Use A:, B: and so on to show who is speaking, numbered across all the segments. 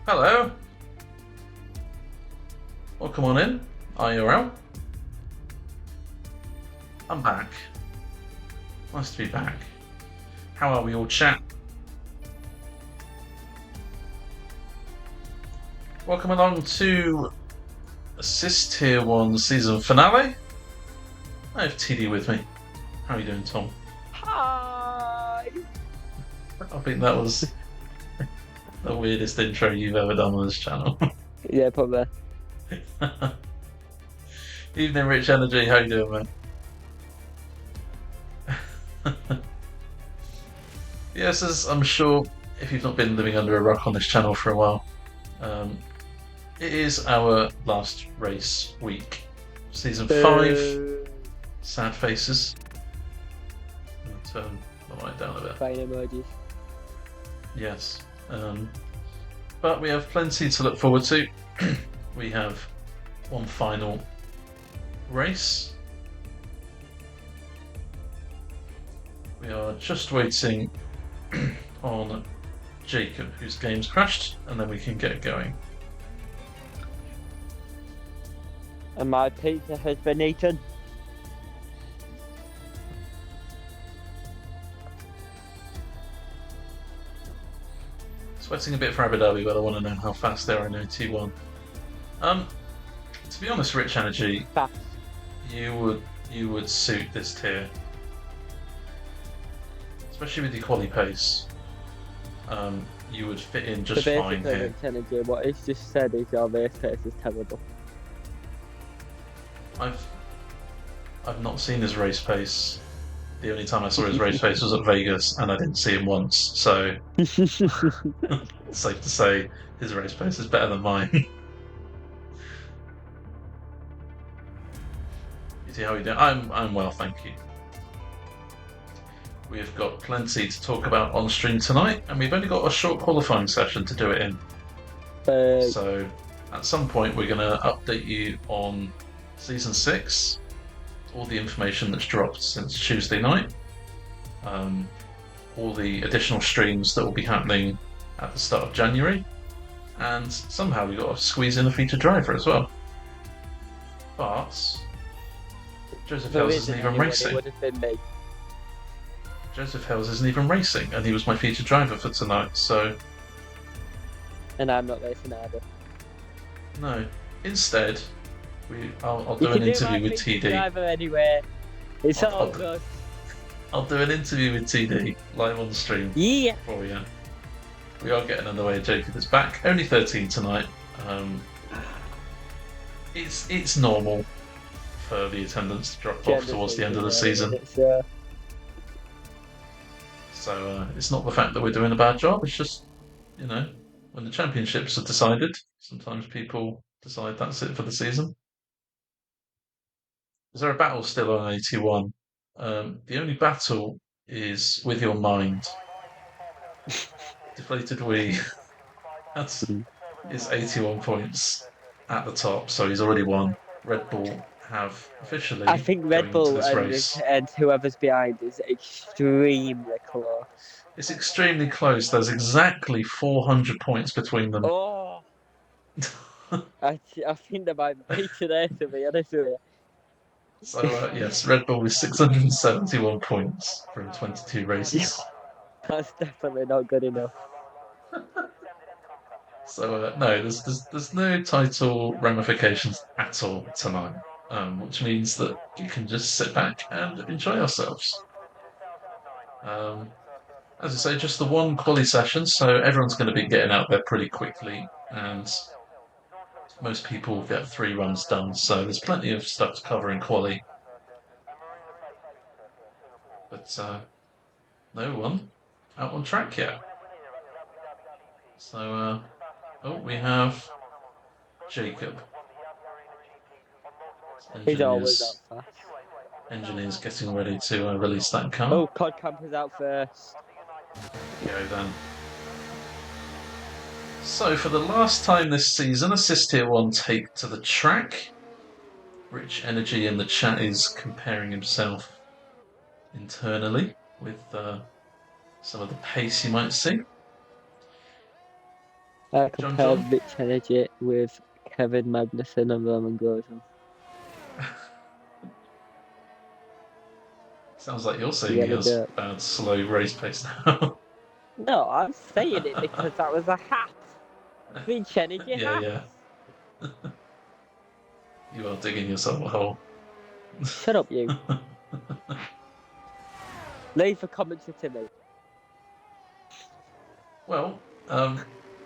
A: Hello. Welcome on in, IIRL. I'm back. Nice to be back. How are we all, chat? Welcome along to Assist Tier 1 season finale. I have TD with me. How are you doing, Tom?
B: Hi!
A: I think that was the weirdest intro you've ever done on this channel.
B: Yeah, probably.
A: Evening, Rich Energy. How you doing, man? Yes, as I'm sure if you've not been living under a rock on this channel for a while, it is our last race week. Season 5. Sad faces. Turn the light down a bit.
B: Fine emojis.
A: Yes. But we have plenty to look forward to. We have one final race. We are just waiting on Jacob, whose game's crashed, and then we can get going.
B: And my pizza has been eaten.
A: Sweating a bit for Abu Dhabi, but I want to know how fast they are in OT1. To be honest, Rich Energy,
B: Fast.
A: you would suit this tier, especially with your quali pace. You would fit in just fine here.
B: Energy, what he's just said is your race pace is terrible.
A: I've not seen his race pace. The only time I saw his race pace was at Vegas, and I didn't see him once. So it's safe to say his race pace is better than mine. You see how you doing? I'm well, thank you. We've got plenty to talk about on stream tonight, and we've only got a short qualifying session to do it in. So at some point we're going to update you on Season 6, all the information that's dropped since Tuesday night, all the additional streams that will be happening at the start of January, and somehow we've got to squeeze in a featured driver as well. But Joseph Hills isn't even racing.
B: It would have been me.
A: Joseph Hills isn't even racing, and he was my featured driver for tonight, so...
B: And I'm not racing either.
A: No. Instead, I'll do an interview with TD.
B: Driver anyway. It's all good.
A: I'll do an interview with TD live on the stream.
B: Yeah.
A: For you. We are getting underway. Jacob is back. Only 13 tonight. It's normal for the attendance to drop off towards the end of the season. So it's not the fact that we're doing a bad job. It's just, when the championships are decided, sometimes people decide that's it for the season. Is there a battle still on 81? The only battle is with your mind. DeflatedWee is 81 points at the top, so he's already won. Red Bull have officially.
B: I think Red Bull and whoever's behind is extremely close.
A: It's extremely close. There's exactly 400 points between them.
B: Oh, I think they might be today, to be honest with you.
A: So yes, Red Bull is 671 points from 22 races.
B: That's definitely not good enough.
A: So no, there's no title ramifications at all tonight, which means that you can just sit back and enjoy yourselves. As I say, just the one quali session, so everyone's going to be getting out there pretty quickly, and most people get 3 runs done, so there's plenty of stuff to cover in quali. But no one out on track yet. So, we have Jacob.
B: He's always out fast.
A: Engineers getting ready to release that car.
B: Oh, Cod Camper's out first.
A: Go then. So for the last time this season, Assist Tier 1 take to the track. Rich Energy in the chat is comparing himself internally with some of the pace you might see.
B: I
A: John
B: compared
A: John?
B: Rich Energy with Kevin Magnussen and Roman Grosjean.
A: Sounds like you're saying
B: Yeah,
A: he
B: they
A: has
B: do.
A: bad, slow race pace now.
B: No, I'm saying it because that was a hat. Rich Energy
A: Yeah,
B: hat.
A: yeah. You are digging yourself a hole.
B: Shut up, you. Leave for commentary to me.
A: Well,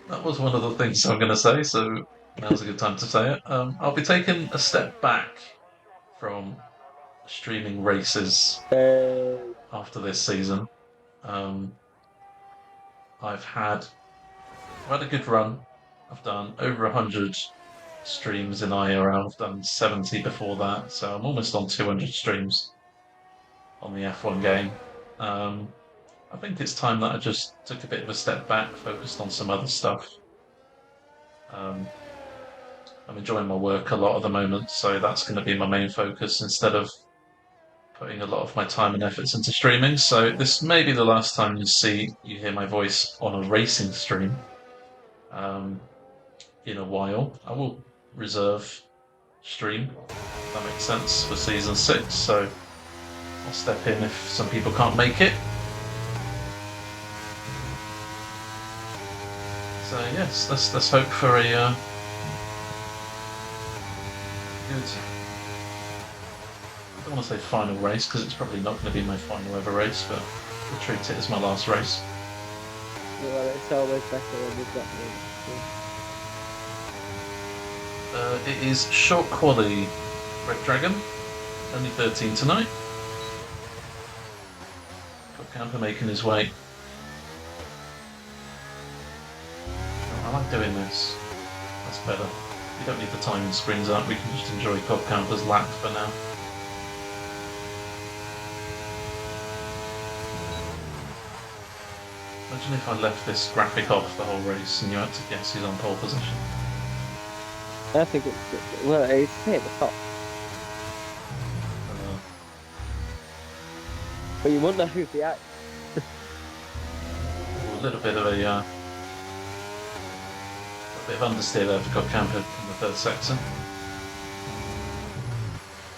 A: that was one of the things I'm going to say, so now's a good time to say it. I'll be taking a step back from streaming races
B: Uh,
A: after this season. Um, I've had I've had a good run. I've done over 100 streams in IRL. I've done 70 before that, so I'm almost on 200 streams on the F1 game. Um, I think it's time that I just took a bit of a step back, focused on some other stuff. Um, I'm enjoying my work a lot at the moment, so that's going to be my main focus instead of putting a lot of my time and efforts into streaming. So this may be the last time you hear my voice on a racing stream. Um, in a while, I will reserve stream. If that makes sense for season 6. So I'll step in if some people can't make it. So yes, let's hope for a good. I don't want to say final race because it's probably not going to be my final ever race, but we'll treat it as my last race.
B: well, it's always better when you've got me.
A: It is short quality Red Dragon, only 13 tonight. Got Camper making his way. Oh, I like doing this. That's better. We don't need the timing screens up, we can just enjoy Cobb Camper's lap for now. Imagine if I left this graphic off the whole race and you had to guess who's on pole position.
B: I think it's well, it's at the top,
A: Uh,
B: but you wonder who's behind.
A: a little bit of a bit of understeer there for Cobb Camper in the third sector.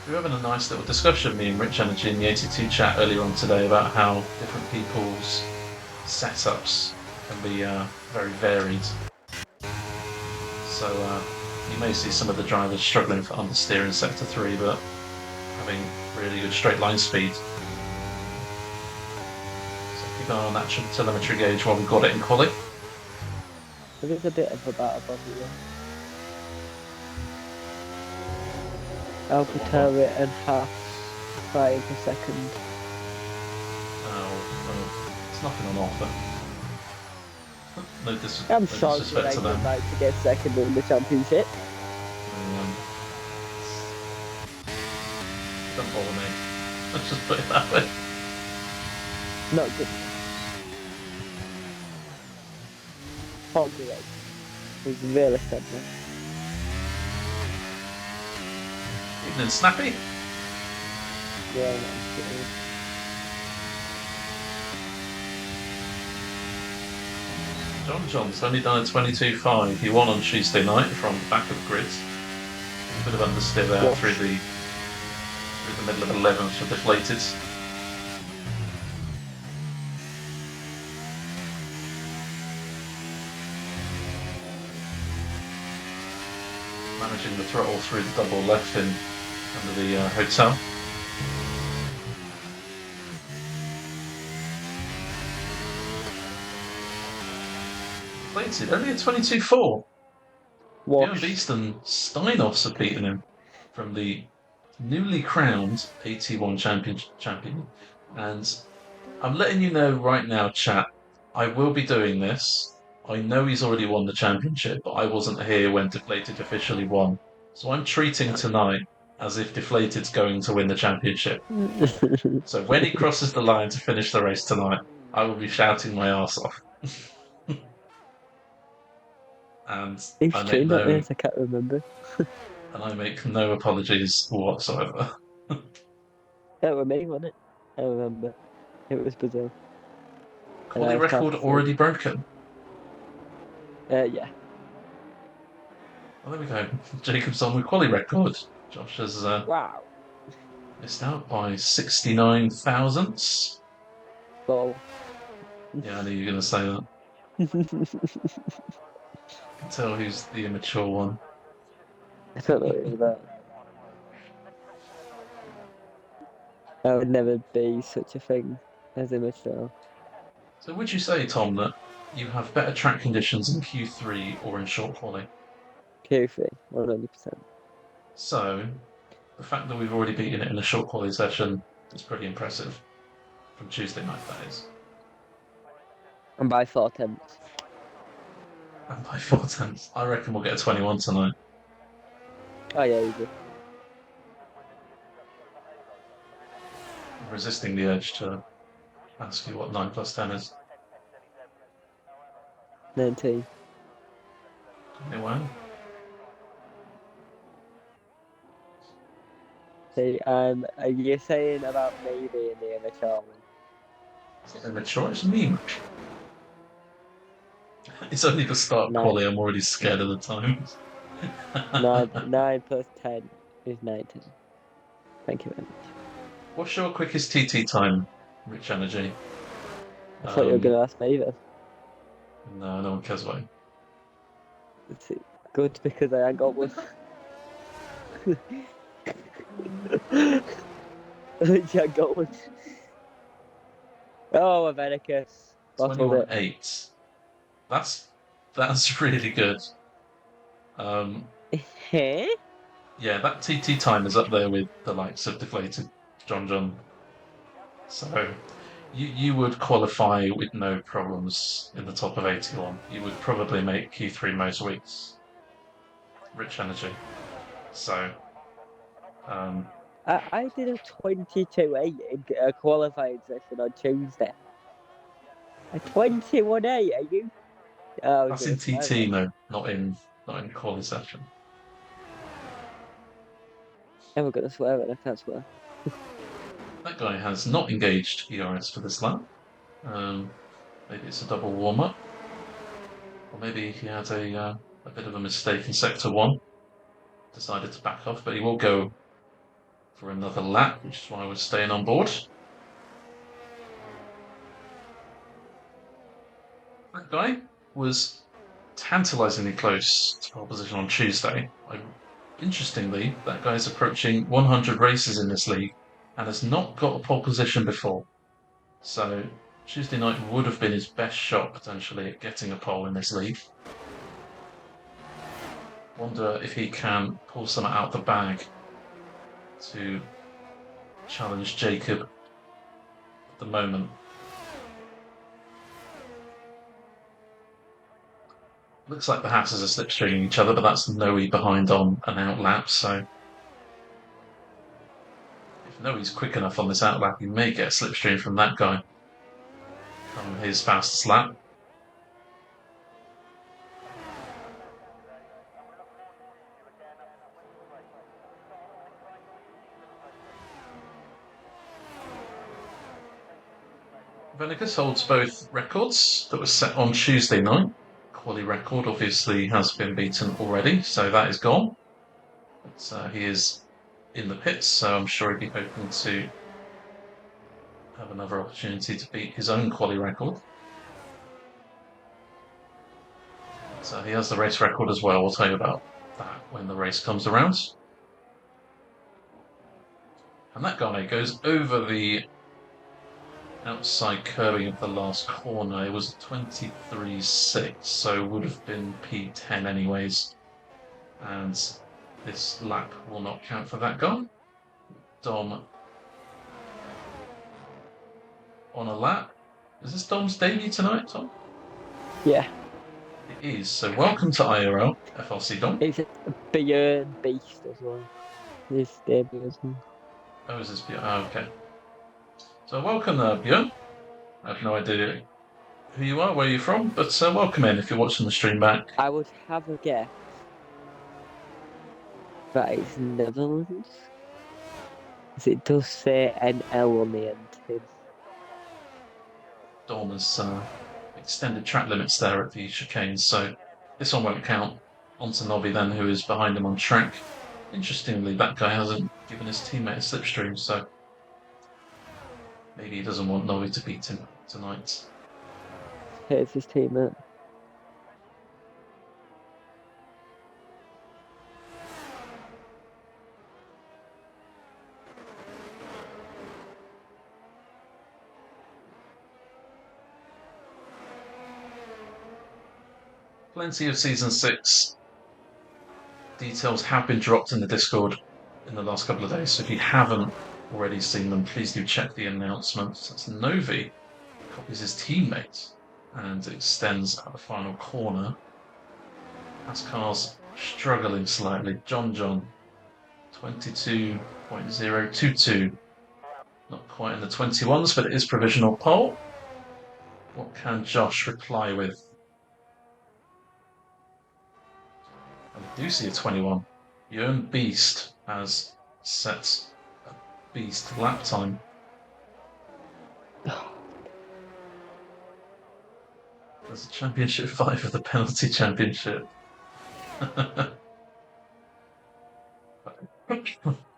A: We were having a nice little discussion, me and Rich Energy in the 82 chat earlier on today about how different people's setups can be very varied. So you may see some of the drivers struggling for understeer in sector 3, but having really good straight line speed. So keep an eye on that telemetry gauge while we've got it in quali.
B: There is a bit of a battle body there. AlphaTauri and Haas fighting for second.
A: Oh, well, it's nothing on offer. No
B: I'm sorry,
A: disrespect to
B: I
A: them.
B: would like to get second in the championship.
A: Don't bother me. Let's just put it that way.
B: Not good. Probably like it's really simple.
A: Evening, Snappy.
B: Yeah, no,
A: John's only done a 22.5. He won on Tuesday night from the back of the grid. A bit of understeer there through the middle of 11th for Deflated. Managing the throttle through the double left in under the hotel. Deflated, only a 22.4. Björnbeast and Steinhoffs are beating him from the newly crowned AT1 champion. And I'm letting you know right now, chat, I will be doing this. I know he's already won the championship, but I wasn't here when Deflated officially won. So I'm treating tonight as if Deflated's going to win the championship. So when he crosses the line to finish the race tonight, I will be shouting my arse off. And
B: He's
A: I make
B: trained that
A: no
B: race, I can't remember.
A: apologies whatsoever.
B: That was me, wasn't it? I remember. It was Brazil.
A: Quality record already broken.
B: Yeah.
A: Oh, there we go. Jacob's on the quali record. Josh has
B: Wow.
A: missed out by 69 thousandths.
B: Ball.
A: Yeah, I knew you were going to say that. I can tell who's the immature one.
B: I don't know what it was about. I would never be such a thing as immature.
A: So would you say, Tom, that you have better track conditions in Q3 or in short quali?
B: Q3, 100%.
A: So the fact that we've already beaten it in a short quali session is pretty impressive. From Tuesday night, that is.
B: And by 4 tenths.
A: And by 4 tenths. I reckon we'll get a 21 tonight.
B: Oh yeah, easy.
A: I'm resisting the urge to ask you what 9 plus 10 is.
B: 19.
A: Anyway,
B: See, are you saying about me being the immature one?
A: it's not immature, it's me. It's only the start of
B: Nine,
A: quali, I'm already scared of the times.
B: nine plus 10 is 19. Thank you very much.
A: What's your quickest TT time, Rich Energy?
B: I thought you were going to ask me then.
A: No, no one cares about you.
B: It's good because I ain't got one. I got one. Oh, Americus. Bottled it.
A: 21.8. That's really good. Um,
B: Hey?
A: yeah, that TT time is up there with the likes of Deflated John. So you would qualify with no problems in the top of 81. You would probably make Q3 most weeks. Rich Energy. So um,
B: I did a 22.8 in a qualifying session on Tuesday. A 21.8, are you? Oh, I was
A: that's
B: going
A: in
B: to swear
A: TT,
B: then.
A: no, not in quali session.
B: I was going to swear then, I can't swear.
A: That guy has not engaged ERS for this lap. Maybe it's a double warm up, or maybe he had a bit of a mistake in sector one. Decided to back off, but he will go for another lap, which is why we're staying on board. That guy was tantalisingly close to pole position on Tuesday. Interestingly, that guy's approaching 100 races in this league and has not got a pole position before. So Tuesday night would have been his best shot potentially at getting a pole in this league. Wonder if he can pull some out the bag to challenge Jacob at the moment. Looks like the Hasses are slipstreaming each other, but that's Noe behind on an outlap, so if Noe's quick enough on this outlap, he may get a slipstream from that guy on his fastest lap. Venegas holds both records that were set on Tuesday night. Quali record obviously has been beaten already, so that is gone. But he is in the pits, so I'm sure he'd be hoping to have another opportunity to beat his own quali record. So he has the race record as well. We'll tell you about that when the race comes around. And that guy goes over the outside curving of the last corner. It was 23.6, so would have been P10 anyways. And this lap will not count for that guy. Dom on a lap. Is this Dom's debut tonight, Tom?
B: Yeah.
A: It is. So welcome to IIRL FLC, Dom.
B: He's a björn beast as well. His debut as well.
A: Oh, is this Björn? Oh, okay. So welcome, Björn. I have no idea who you are, where you're from, but welcome in if you're watching the stream back.
B: I would have a guess that it's Netherlands. Because it does say NL on the end too.
A: Dawn has extended track limits there at the chicanes, so this one won't count. onto Nobby then, who is behind him on track. Interestingly, that guy hasn't given his teammate a slipstream, so maybe he doesn't want Nobby to beat him tonight.
B: Here's his teammate.
A: Plenty of Season 6 details have been dropped in the Discord in the last couple of days, so if you haven't already seen them, please do check the announcements. That's Novi copies his teammate and extends at the final corner. Ascar's struggling slightly. John 22.022. Not quite in the 21s, but it is provisional pole. What can Josh reply with? And we do see a 21. bjurnbeast has set a beast lap time. There's a championship 5 of the penalty championship.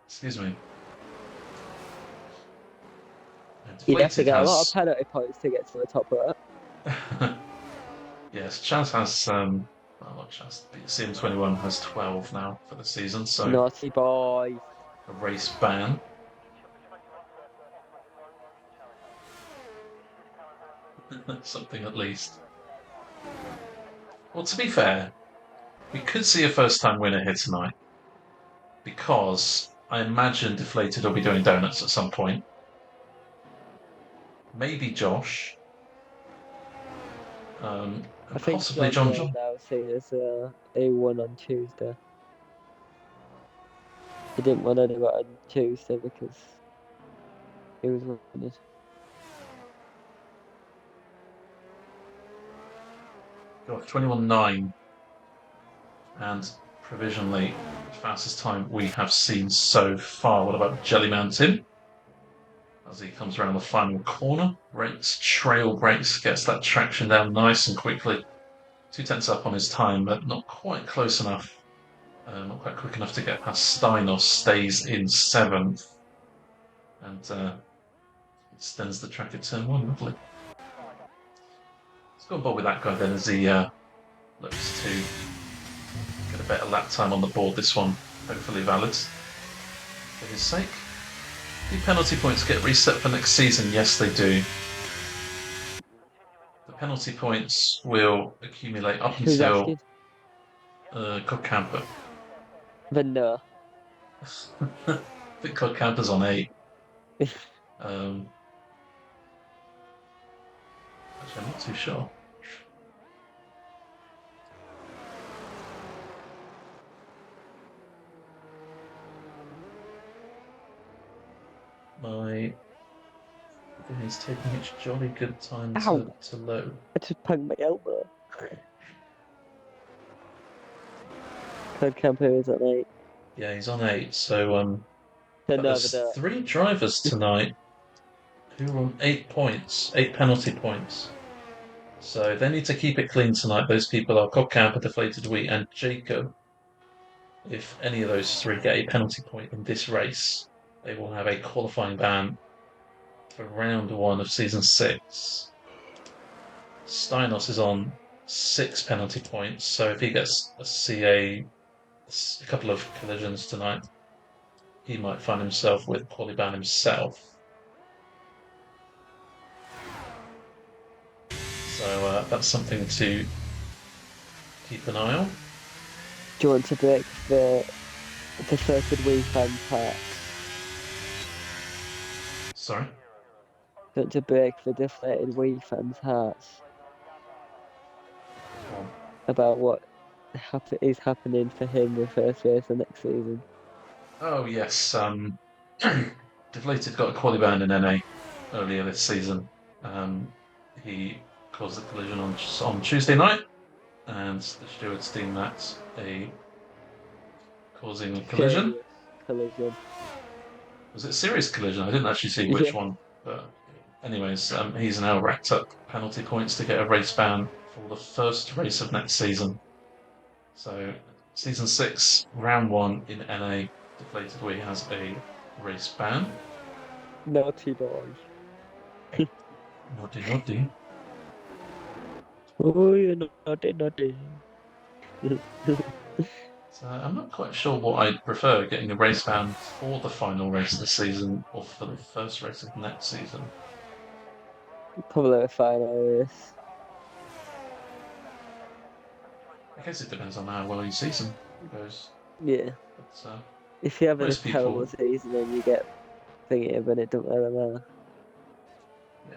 A: Excuse me.
B: You'd have to get a lot of penalty points to get to the top of it.
A: Yes, Chaz has not Chaz. CM21 has 12 now for the season, so
B: naughty boy.
A: A race ban. Something at least. Well, to be fair, we could see a first-time winner here tonight, because I imagine Deflated will be doing donuts at some point. Maybe Josh. And
B: I think
A: possibly John.
B: Now seeing as he won on Tuesday. He didn't want to do it on Tuesday because he was winning.
A: Got 21.9, and provisionally the fastest time we have seen so far. What about Jellyman Tim? As he comes around the final corner, brakes, trail brakes, gets that traction down nice and quickly. 2/10 up on his time, but not quite close enough. Not quite quick enough to get past Steinos, stays in 7th. And extends the track at turn 1, lovely. Let's go on board with that guy then as he looks to get a better lap time on the board this one. Hopefully valid for his sake. Do penalty points get reset for next season? Yes, they do. The penalty points will accumulate up until Cook Camper.
B: But no.
A: I think Cook Camper's on 8. Actually, I'm not too sure. My thing is taking its jolly good time to load.
B: I just punged my elbow. Cook Camper is at 8.
A: Yeah, he's on 8. So there's 3 drivers tonight who are on 8 points, 8 penalty points. So they need to keep it clean tonight. Those people are Cock Camper, DeflatedWee, and Jacob. If any of those 3 get a penalty point in this race, they will have a qualifying ban for round 1 of season 6. Steinos is on 6 penalty points, so if he gets a couple of collisions tonight, he might find himself with quali ban himself. So that's something to keep an eye on.
B: Do you want to break the DeflatedWee fans' heart?
A: Sorry?
B: Do you want to break the DeflatedWee fans' hearts? About what is happening for him the first race of next season?
A: Oh, yes. Deflated got a quali ban in NA earlier this season. He caused a collision on Tuesday night, and the stewards deemed that causing a collision.
B: Collision.
A: Was it a serious collision? I didn't actually see which one. But anyways, he's now racked up penalty points to get a race ban for the first race of next season. So, Season 6, Round 1 in NA, DeflatedWee has a race ban.
B: Naughty boy.
A: Naughty, naughty.
B: Oh, you're naughty, naughty.
A: So, I'm not quite sure what I'd prefer, getting a race ban for the final race this season or for the first race of next season.
B: Probably a final race.
A: I guess it depends on how well your season goes.
B: Yeah.
A: But
B: If you're having a
A: most
B: terrible
A: people,
B: season and you get thingy, then it don't really matter.
A: yeah.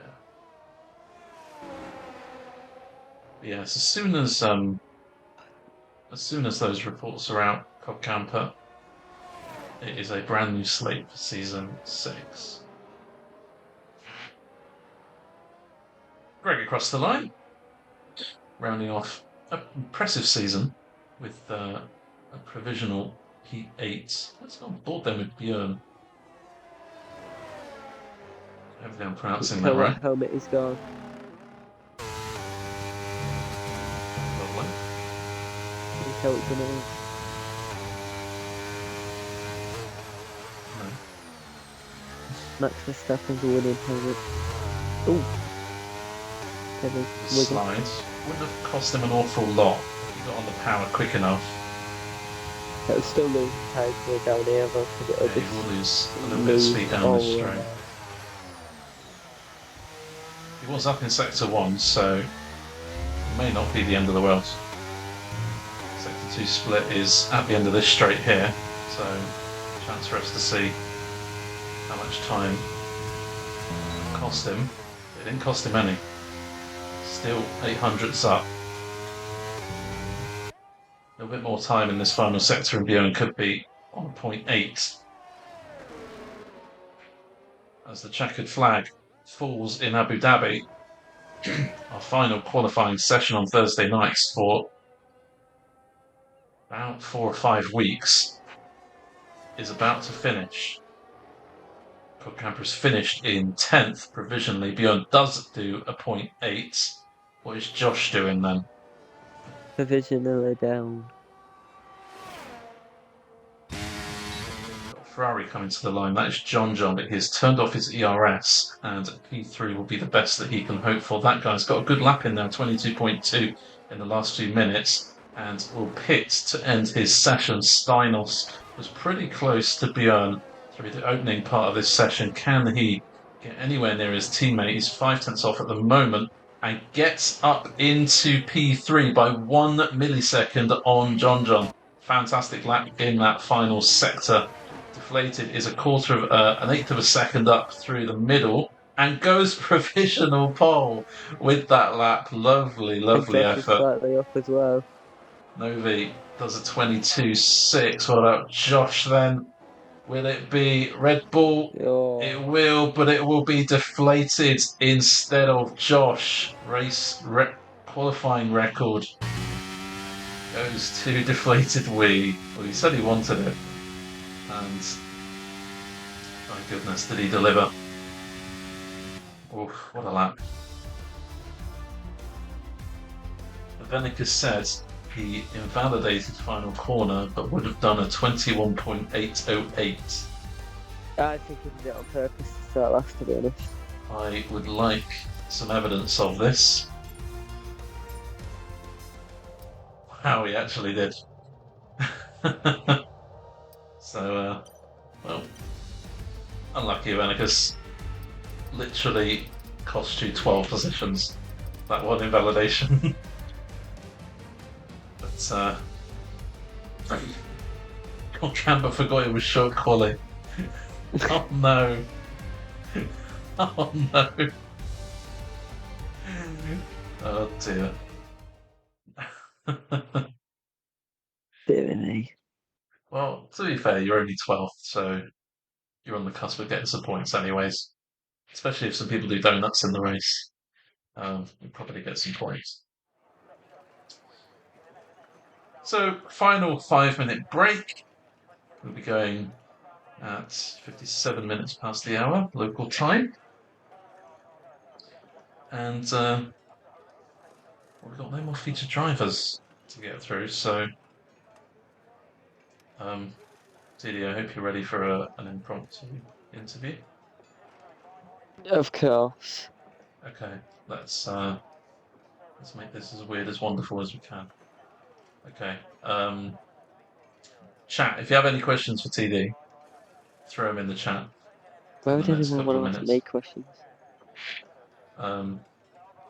A: But yes, as soon as those reports are out, Cog Camper, it is a brand new slate for season 6. Greg across the line, rounding off an impressive season with a provisional P8. Let's go on board then with Björn. Hopefully I'm pronouncing that
B: Tell what
A: right.
B: helmet he's got.
A: Lovely.
B: Can you tell which one it is?
A: No.
B: Max Verstappen's winning helmet. Oh.
A: The slides wouldn't have cost him an awful lot if he got on the power quick enough.
B: That was still losing time to go down here, though, because it'll
A: Yeah,
B: just
A: he will lose a little bit of speed down this straight. He was up in Sector 1, so it may not be the end of the world. Sector 2 split is at the end of this straight here, so chance for us to see how much time it cost him. It didn't cost him any. Still 800s up. A little bit more time in this final sector and Bjorn could be on 0.8. As the checkered flag falls in Abu Dhabi, our final qualifying session on Thursday nights for about 4 or 5 weeks is about to finish. Cog Camper's finished in 10th provisionally. Bjorn does do a 0.8. What is Josh doing then?
B: provisionally down.
A: Ferrari coming to the line. That is John, but he has turned off his ERS, and P3 will be the best that he can hope for. That guy's got a good lap in there, 22.2 in the last few minutes, and will pit to end his session. Steinos was pretty close to Björn through the opening part of this session. Can he get anywhere near his teammate? He's 5 tenths off at the moment and gets up into P3 by 1 millisecond on John. Fantastic lap in that final sector. Deflated is a quarter of an eighth of a second up through the middle and goes provisional pole with that lap. Lovely, lovely
B: Josh is
A: effort.
B: slightly up as well.
A: Novi does a 22.6. What about Josh then? Will it be Red Bull?
B: Oh.
A: It will, but it will be Deflated instead of Josh. Qualifying record goes to DeflatedWee. Well, he said he wanted it. And my goodness, did he deliver? Oof, what a lap. Venica said he invalidated final corner but would have done a 21.808.
B: I think he did it on purpose to start last, to be honest.
A: I would like some evidence of this. Wow, he actually did. So, well, unlucky Venicus. Literally cost you 12 positions. That one invalidation. But Tramba forgot it was short quali. Oh no. Oh no. Oh dear.
B: Dear me.
A: Well, to be fair, you're only 12th, so you're on the cusp of getting some points anyways. Especially if some people do donuts in the race. You probably get some points. So, final 5-minute break. We'll be going at 57 minutes past the hour, local time. And we've got no more featured drivers to get through, so Didi, I hope you're ready for an impromptu interview.
B: Of course.
A: Okay, let's make this as weird as wonderful as we can. Okay, chat. If you have any questions for TD, throw them in the chat
B: Why
A: in the
B: would
A: next
B: anyone
A: couple of
B: want to ask me
A: minutes.
B: questions?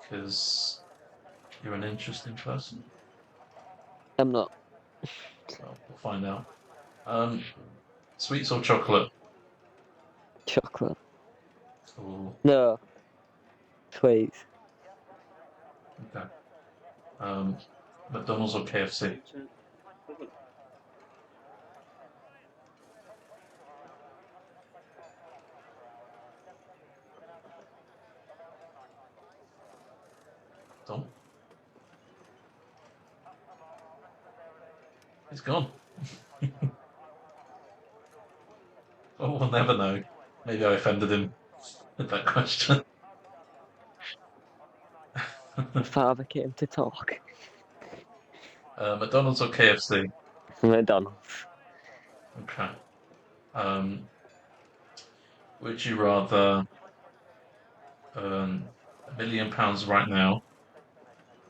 A: Because you're an interesting person.
B: I'm not.
A: Well, we'll find out. Um, Sweets or chocolate?
B: Chocolate.
A: Ooh,
B: No, please.
A: okay. Um, McDonald's or KFC? Tom? He's gone. Oh, we'll never know. Maybe I offended him with that question.
B: My father came to talk.
A: McDonald's or KFC?
B: McDonald's.
A: Okay. Um, would you rather earn £1 million right now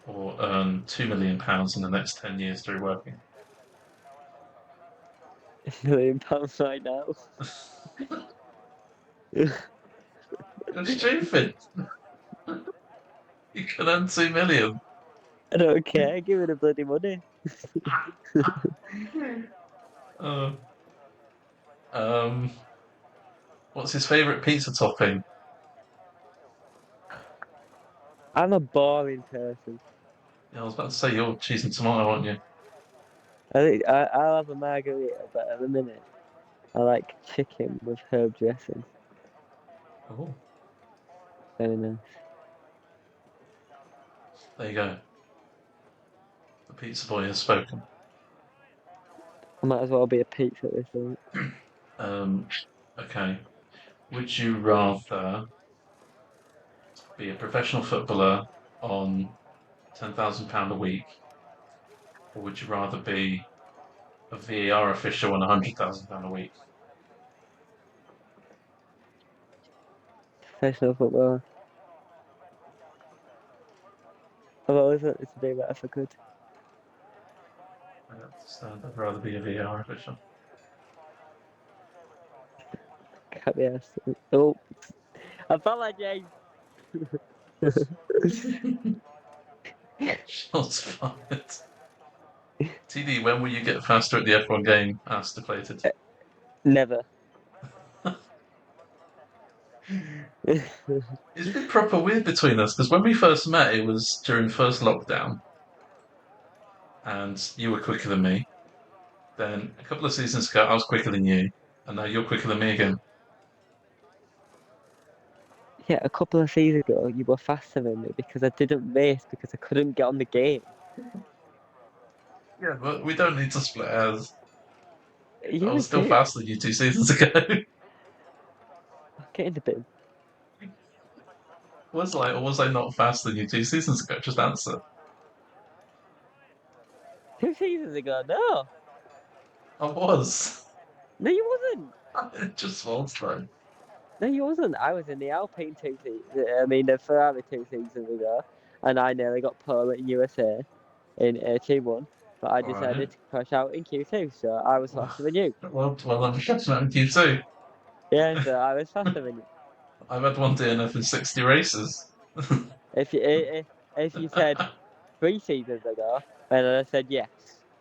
A: or earn £2 million in the next 10 years through working?
B: £1 million right now.
A: You're stupid. You can earn 2 million.
B: I don't care. Give me the bloody money.
A: Uh, um, what's his favourite pizza topping?
B: I'm a boring person.
A: Yeah, I was about to say you're cheese and tomato, aren't you?
B: I think I'll have a margarita, but at the minute I like chicken with herb dressing.
A: Oh,
B: Very nice.
A: there you go. The pizza boy has spoken.
B: I might as well be a pizza this week.
A: Um, okay. Would you rather be a professional footballer on £10,000 a week, or would you rather be a VAR official on £100,000 a week?
B: Professional football. I've always wanted to do that if I could.
A: I understand. I'd rather be a VAR official.
B: Can't be asked. Oh, I apologize.
A: Shots fired. TD, when will you get faster at the F1 game? Asked Deflated.
B: Never.
A: It's been proper weird between us because when we first met, it was during first lockdown, and you were quicker than me. Then a couple of seasons ago, I was quicker than you, and now you're quicker than me again.
B: Yeah, a couple of seasons ago, you were faster than me because I didn't race because I couldn't get on the game.
A: Yeah, but we don't need to split hairs. I
B: Yeah, I
A: was still
B: did.
A: faster than you 2 seasons ago.
B: Get in the bin.
A: Was I not faster than you 2 seasons ago? Just answer.
B: 2 seasons ago, no.
A: I was.
B: No, you wasn't.
A: It just false though.
B: No, you wasn't. I was in the Alpine 2 seasons. I mean, the Ferrari 2 seasons ago, and I nearly got pole in USA in Q1, but I
A: Alright.
B: decided to crash out in Q2, so I was faster than you.
A: Well, I'm catching up with you too.
B: Yeah, so I was faster than you.
A: I've had one DNF in 60 races.
B: If you said 3 seasons ago, then I said yes.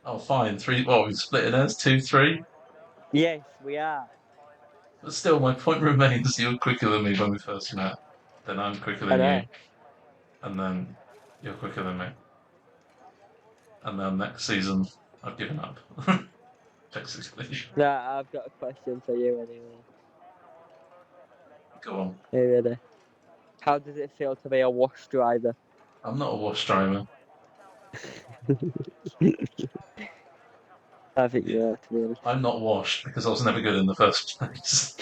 A: Oh, fine. Three. Well, we've split it as 2, 3.
B: Yes, we are.
A: But still, my point remains you're quicker than me when we first met. Then I'm quicker
B: I
A: than you.
B: know.
A: And then you're quicker than me. And then next season, I've given up. Basically.
B: Now I've got a question for you anyway.
A: Go on.
B: Are you ready? How does it feel to be a wash driver?
A: I'm not a wash driver.
B: I think you are, to be honest.
A: I'm not washed because I was never good in the first place.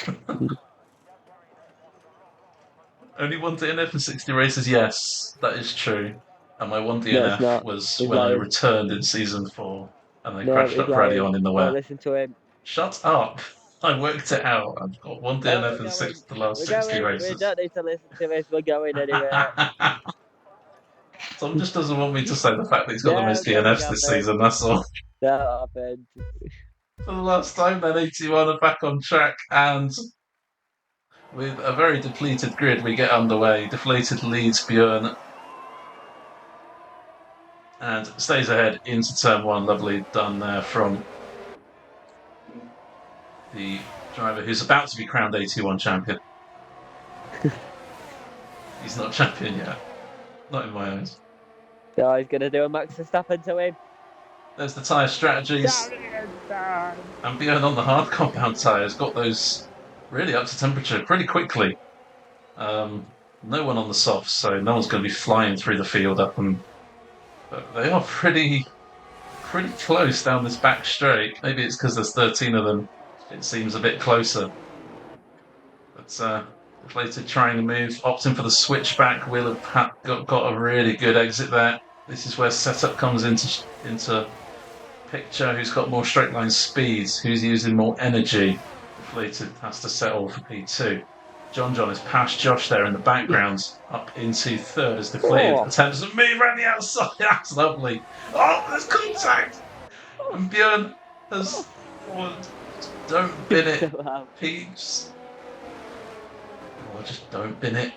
A: Only one DNF in 60 races, yes, that is true. And my one
B: No, it's
A: DNF
B: not.
A: was
B: He's
A: when I
B: lying.
A: returned in season 4 and they
B: No,
A: crashed
B: he's
A: up pretty
B: lying.
A: on in the
B: Don't
A: wet.
B: listen to him.
A: Shut up! I worked it out. I've got one
B: No,
A: DNF
B: we're
A: in
B: going.
A: the last
B: We're
A: 60
B: going. We
A: races.
B: don't need to listen to this. We're going anywhere.
A: Tom just doesn't want me to say the fact that he's got the
B: No,
A: most
B: nothing
A: DNFs this
B: happened.
A: season, that's all.
B: That happened.
A: For the last time, then 81 are back on track, and with a very depleted grid, we get underway. Deflated leads Björn and stays ahead into turn one. Lovely done there from the driver who's about to be crowned 81 champion. He's not champion yet. Not in my eyes.
B: So he's going to do a Max Verstappen to him.
A: There's the tyre strategies. And Björn on the hard compound tyres got those really up to temperature pretty quickly. No one on the softs, so no one's going to be flying through the field up and. But they are pretty close down this back straight. Maybe it's because there's 13 of them. It seems a bit closer. But Deflated trying to move, opting for the switchback. Will have got a really good exit there. This is where setup comes into picture. Who's got more straight line speeds? Who's using more energy? Deflated has to settle for P2. John is past Josh there in the background, up into third as Deflated attempts to move around the outside. That's lovely. Oh, there's contact! And Björn has forward. Don't bin it, Peeps. Oh, just don't bin it.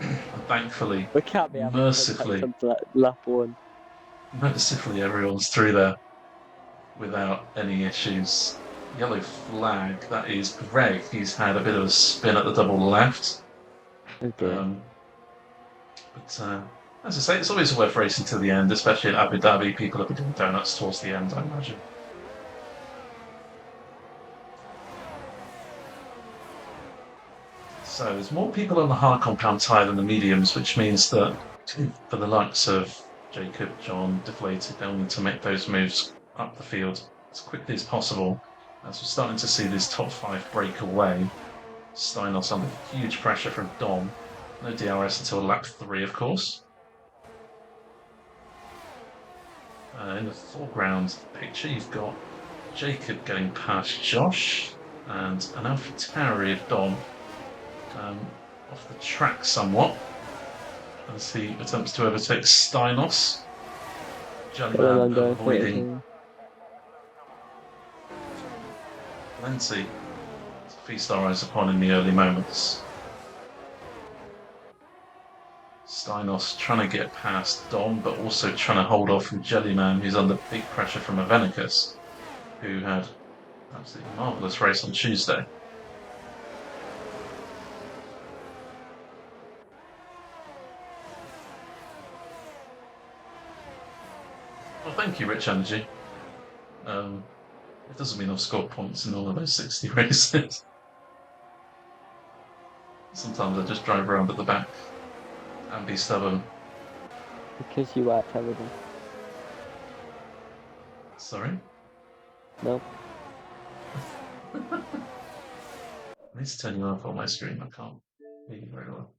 A: And thankfully,
B: We can't be
A: mercifully,
B: lap one.
A: Mercifully, everyone's through there without any issues. Yellow flag, that is Greg. He's had a bit of a spin at the double left.
B: Okay.
A: But as I say, it's always worth racing to the end, especially in Abu Dhabi. People will be doing donuts towards the end, I imagine. So there's more people on the hard compound tyre than the mediums, which means that for the likes of Jacob, John, Deflated, they'll need to make those moves up the field as quickly as possible. As we're starting to see this top five break away, Steinos under huge pressure from Dom. No DRS until lap 3, of course. In the foreground picture, you've got Jacob getting past Josh and an AlphaTauri of Dom off the track somewhat as he attempts to overtake Steinos. Jellyman avoiding plenty to feast our eyes upon in the early moments. Steinos trying to get past Dom, but also trying to hold off from Jellyman, who's under big pressure from Avenicus, who had an absolutely marvellous race on Tuesday. Well, thank you, Rich Energy. It doesn't mean I've scored points in all of those 60 races. Sometimes I just drive around at the back and be stubborn.
B: Because you are terrible.
A: Sorry?
B: No.
A: I need to turn you off on my screen. I can't hear you very well.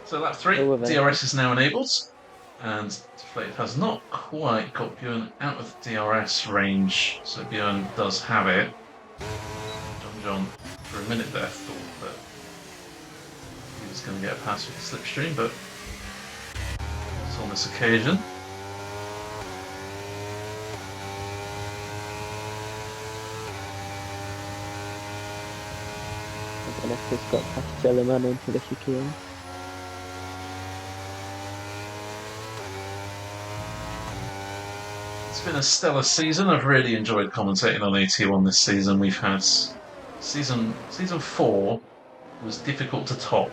A: So lap 3, DRS is now enabled, and Deflated has not quite got Björn out of the DRS range, so Björn does have it. John, for a minute there, thought that he was going to get a pass with the slipstream, but it's on this occasion.
B: And I've just got past Jellyman into the chicane.
A: It's been a stellar season. I've really enjoyed commentating on AT1 this season. We've had season 4 was difficult to top,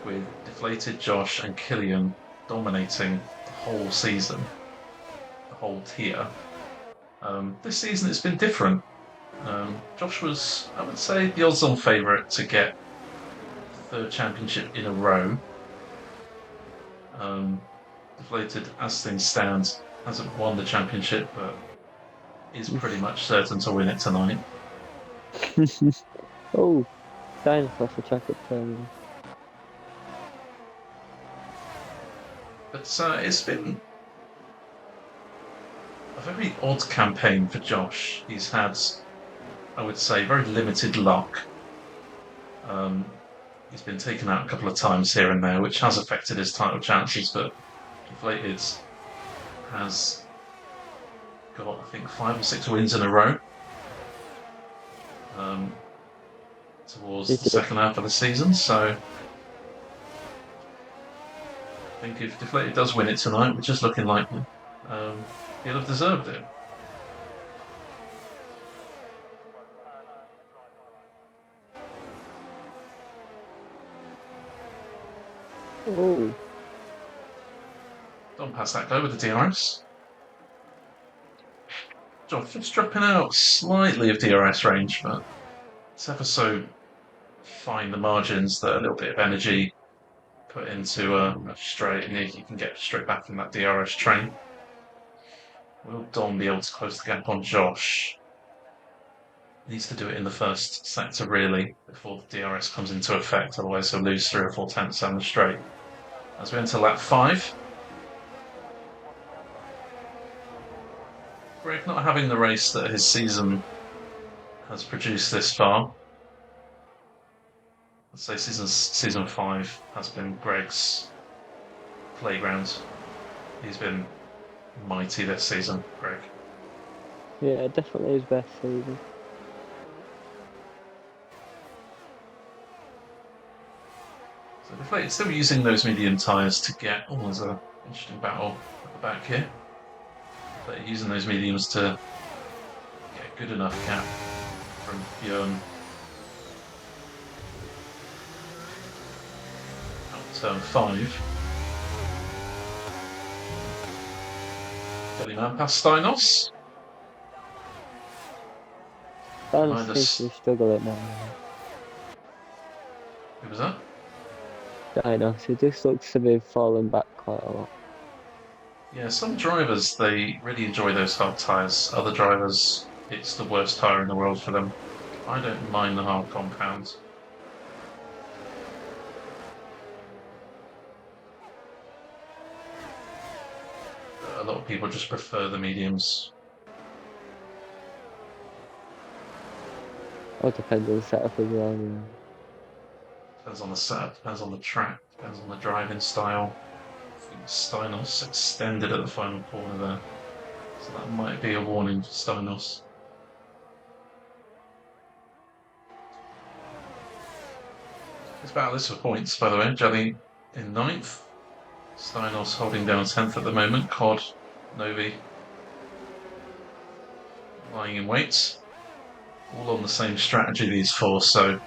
A: with Deflated, Josh and Killian dominating the whole season, the whole tier. This season it's been different. Josh was, I would say, the odds-on favourite to get the 3rd championship in a row. Deflated, as things stand, hasn't won the championship, but is pretty much certain to win it tonight.
B: Oh, dinosaur for chocolate turn.
A: But it's been a very odd campaign for Josh. He's had, I would say, very limited luck. He's been taken out a couple of times here and there, which has affected his title chances, but Deflated has got, I think, 5 or 6 wins in a row towards the second half of the season. So I think if Deflated does win it tonight, which is looking likely, he'll have deserved it.
B: Oh.
A: Don't pass that guy with the DRS. Josh just dropping out slightly of DRS range, but it's ever so fine, the margins, that a little bit of energy put into a straight, and you can get straight back in that DRS train. Will Dom be able to close the gap on Josh? Needs to do it in the first sector, really, before the DRS comes into effect, otherwise he'll lose 3 or 4 tenths down the straight. As we enter lap 5. Greg not having the race that his season has produced this far. I'd say season 5 has been Greg's playground. He's been mighty this season, Greg.
B: Yeah, definitely his best season.
A: So Deflated still using those medium tyres to get. Oh, there's an interesting battle at the back here. But using those mediums to get good enough gap from Björn. Out turn 5. Jellyman past Steinos.
B: Steinos seems to struggle at now.
A: Who was that?
B: Steinos, he just looks to be falling back quite a lot.
A: Yeah, some drivers, they really enjoy those hard tyres. Other drivers, it's the worst tyre in the world for them. I don't mind the hard compound. A lot of people just prefer the mediums.
B: All depends on the setup as well. Yeah.
A: Depends on the setup, depends on the track, depends on the driving style. I think Steinos extended at the final corner there, so that might be a warning for Steinos. It's about this for points, by the way. Jelly in 9th. Steinos holding down 10th at the moment. Cod, Novi lying in wait. All on the same strategy, these 4, so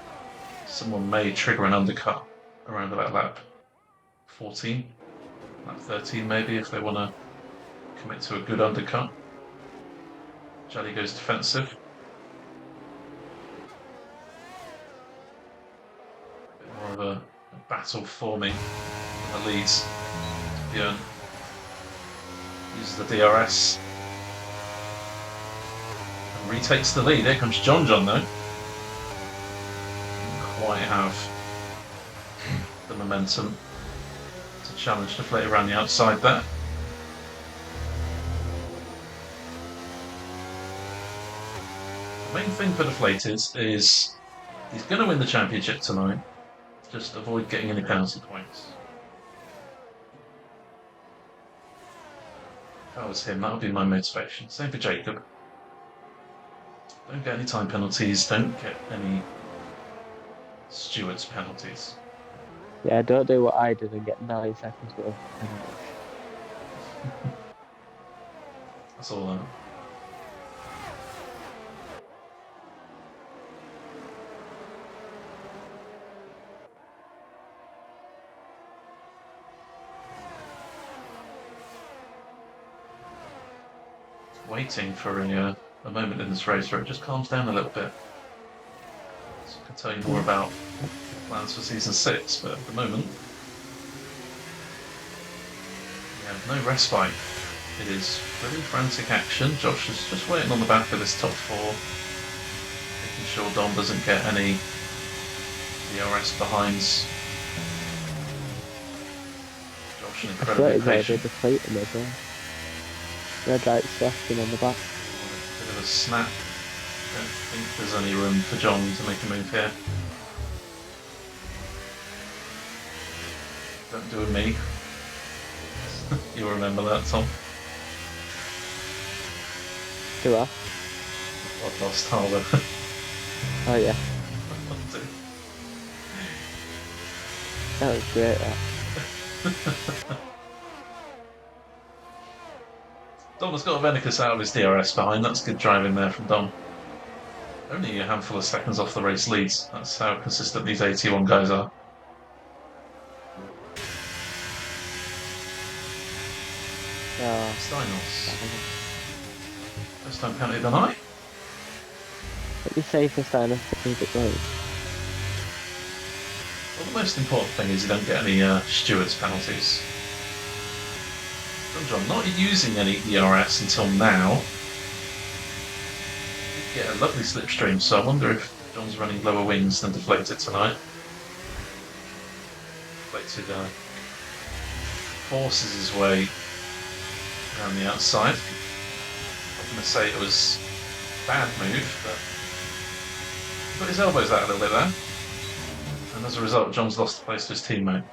A: someone may trigger an undercut around about lap 14, lap 13 maybe, if they want to commit to a good undercut. Jelly goes defensive. A bit more of a battle forming in the leads. Björn uses the DRS and retakes the lead. Here comes John though. Didn't quite have the momentum to challenge Deflated around the outside there. The main thing for Deflated is he's going to win the championship tonight. Just avoid getting any penalty points. If I was him, that would be my motivation. Same for Jacob. Don't get any time penalties, don't get any stewards penalties.
B: Yeah, don't do what I did and get 9 seconds worth.
A: That's all that. Waiting for a moment in this race where it just calms down a little bit. So I can tell you more about plans for season 6, but at the moment we have no respite. It is really frantic action. Josh is just waiting on the back of this top 4, making sure Dom doesn't get any DRS behinds. Josh Gosh, an
B: I
A: incredibly
B: swear they're
A: patient.
B: deflating as well. Red light flashing on the back.
A: Bit of a snap. Don't think there's any room for John to make a move here. Don't do a me. You'll remember that, Tom.
B: Do I?
A: I've lost Harbour.
B: Oh yeah, that was great. That.
A: Dom has got a Venicus out of his DRS behind. That's good driving there from Dom. Only a handful of seconds off the race leads. That's how consistent these 81 guys are.
B: Oh,
A: Steinos. First time penalty of the night.
B: pretty safe for Steiner to keep it going.
A: Well, the most important thing is you don't get any stewards penalties. John not using any ERS until now. Get a lovely slipstream, so I wonder if John's running lower wings than Deflated tonight. Deflated forces his way around the outside. I'm going to say it was a bad move, but he put his elbows out a little bit there. And as a result, John's lost the place to his teammate.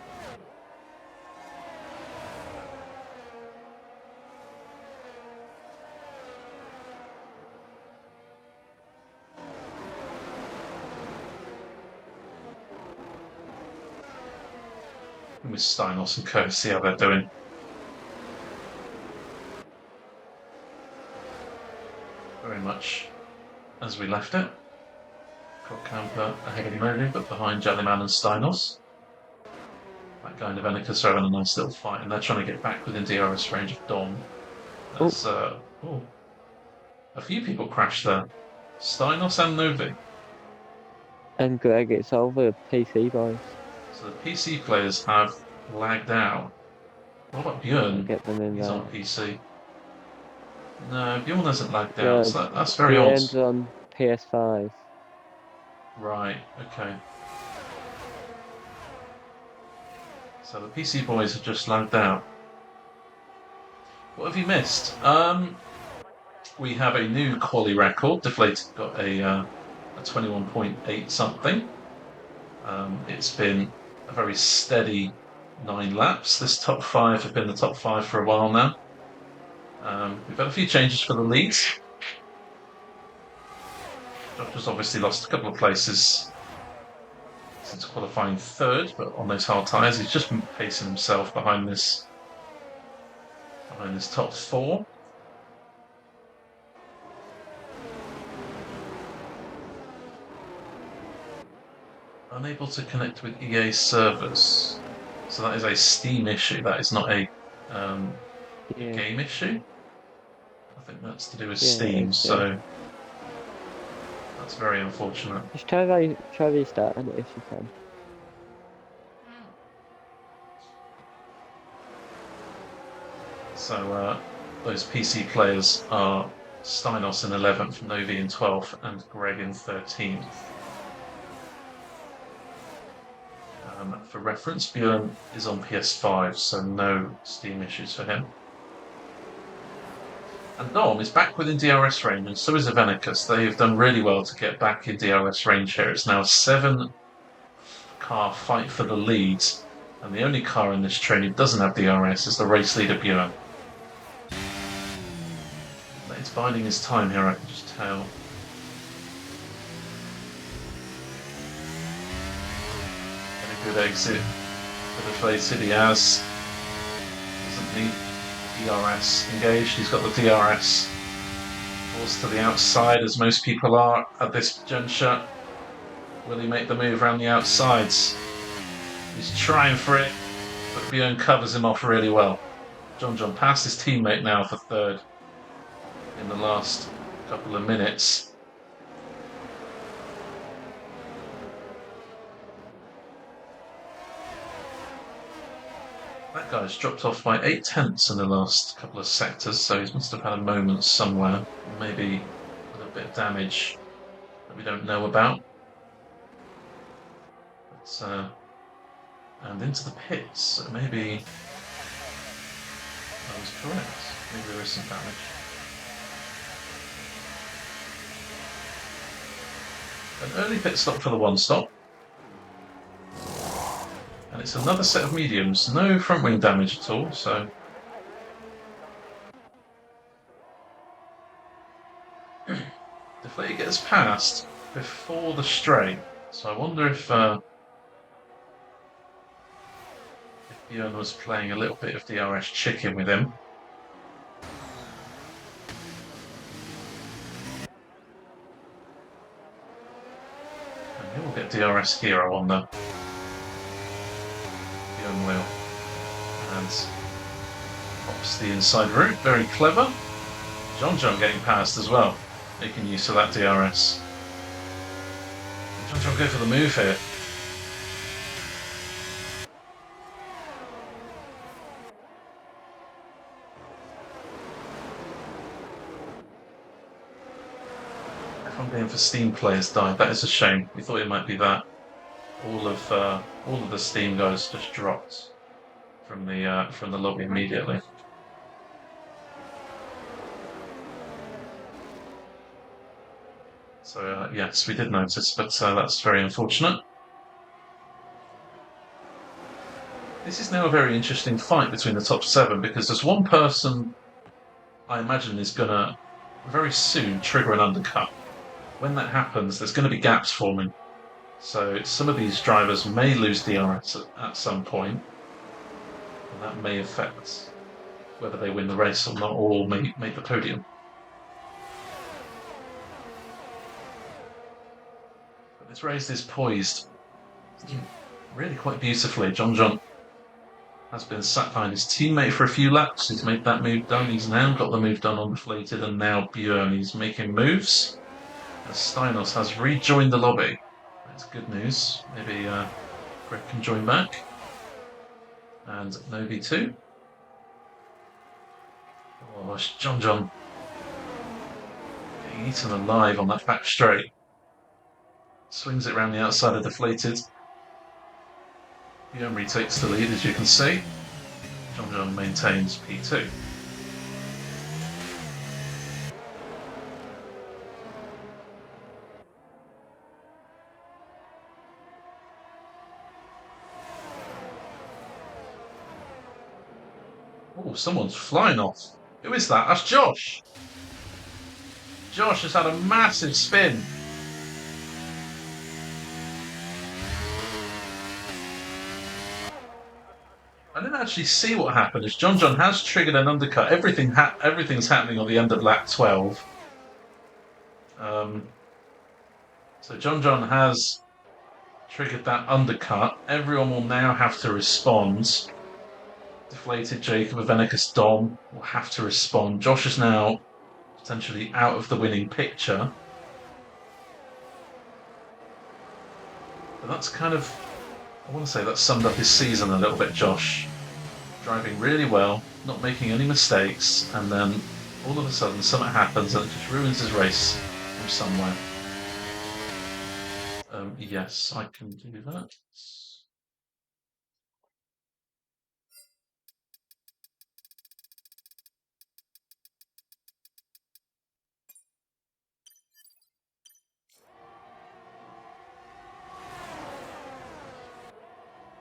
A: With Steinos and Co, see how they're doing. Very much as we left it. Got Camper ahead of Modi, but behind Jellyman and Steinos. That guy and Venicus are having a nice little fight, and they're trying to get back within DRS range of Dom. That's, a few people crashed there. Steinos and Novi.
B: And Greg, it's over PC boys.
A: So the PC players have lagged out. What about Björn?
B: Get them in
A: He's
B: there.
A: on PC. No, Björn hasn't lagged out. So that's very odd.
B: Björn's on PS5.
A: Right, okay. So the PC boys have just lagged out. What have you missed? We have a new quali record. Deflated got a 21.8 something. It's been a very steady 9 laps. This top 5 have been the top 5 for a while now. We've had a few changes for the leads. Josh obviously lost a couple of places since qualifying 3rd, but on those hard tyres, he's just been pacing himself behind this top 4. Unable to connect with EA servers. So that is a Steam issue, that is not a game issue. I think that's to do with Steam, so that's very unfortunate.
B: Just try restarting it if you can.
A: So those PC players are Steinos in 11th, Novi in 12th, and Greg in 13th. For reference, Björn is on PS5, so no Steam issues for him. And Dom is back within DRS range, and so is Venicus. They have done really well to get back in DRS range here. It's now a 7-car fight for the lead, and the only car in this train who doesn't have DRS is the race leader Björn. It's biding his time here, I can just tell. Good exit for Deflated. He has. Doesn't need DRS engaged. He's got the DRS forced to the outside, as most people are at this juncture. Will he make the move around the outsides? He's trying for it, but Björn covers him off really well. John past his teammate now for 3rd in the last couple of minutes. That guy's dropped off by 8/10 in the last couple of sectors, so he must have had a moment somewhere. Maybe a little bit of damage that we don't know about. But, and into the pits, so maybe I was correct. Maybe there is some damage. An early pit stop for the one stop. And it's another set of mediums. No front wing damage at all, so... Deflated gets past before the straight. So I wonder if Björn was playing a little bit of DRS chicken with him. And he will get DRS here, I wonder. Björn will. And pops the inside route, very clever. John getting past as well, making use of that DRS. John go for the move here. F1 game for Steam players died. That is a shame. We thought it might be that. All of the Steam guys just dropped from the lobby immediately. So yes, we did notice, but that's very unfortunate. This is now a very interesting fight between the top 7 because there's one person I imagine is going to very soon trigger an undercut. When that happens, there's going to be gaps forming. So some of these drivers may lose DRS at some point, and that may affect whether they win the race or not, or make the podium. But this race is poised really quite beautifully. John has been sat behind his teammate for a few laps. He's made that move done. He's now got the move done on Deflated, and now Björn. He's making moves. As Steinos has rejoined the lobby. That's good news. Maybe Greg can join back. And Novi too. Oh, John getting eaten alive on that back straight. Swings it around the outside of Deflated. Björn retakes the lead, as you can see. John maintains P2. Oh, someone's flying off. Who is that? That's Josh. Josh has had a massive spin. I didn't actually see what happened. As John has triggered an undercut. Everything's happening on the end of lap 12. So John has triggered that undercut. Everyone will now have to respond. Deflated Jacob, Avenicus Dom will have to respond. Josh is now potentially out of the winning picture. But that's kind of, I want to say that summed up his season a little bit, Josh. Driving really well, not making any mistakes, and then all of a sudden something happens and it just ruins his race from somewhere. Yes, I can do that.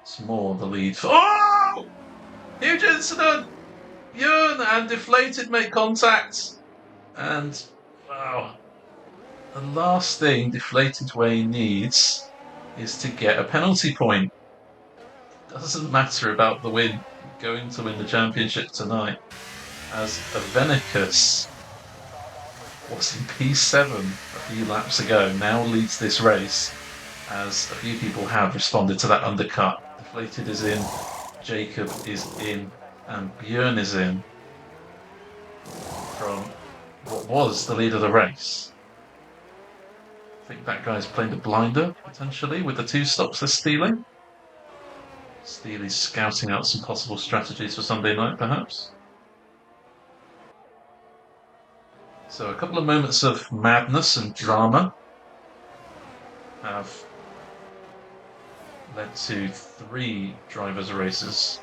A: It's more the lead. Oh! Huge incident! Björn and Deflated make contact. And, wow. The last thing DeflatedWee needs is to get a penalty point. Doesn't matter about the win. We're going to win the championship tonight. As Avenicus was in P7 a few laps ago, now leads this race. As a few people have responded to that undercut. Deflated is in, Jacob is in, and Björn is in from what was the lead of the race. I think that guy's playing the blinder, potentially, with the 2 stops they're stealing. Steely's scouting out some possible strategies for Sunday night, perhaps. So a couple of moments of madness and drama have led to 3 drivers' races.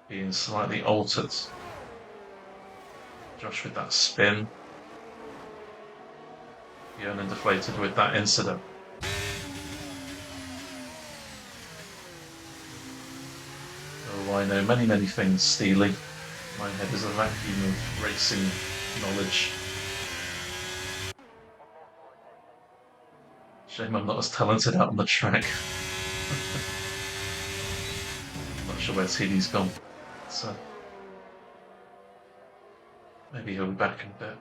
A: being slightly altered. Josh with that spin. Björn and Deflated with that incident. Oh, I know many, many things, Steely. My head is a vacuum of racing knowledge. Shame I'm not as talented out on the track. Not sure where TD's gone. So maybe he'll be back in a bit.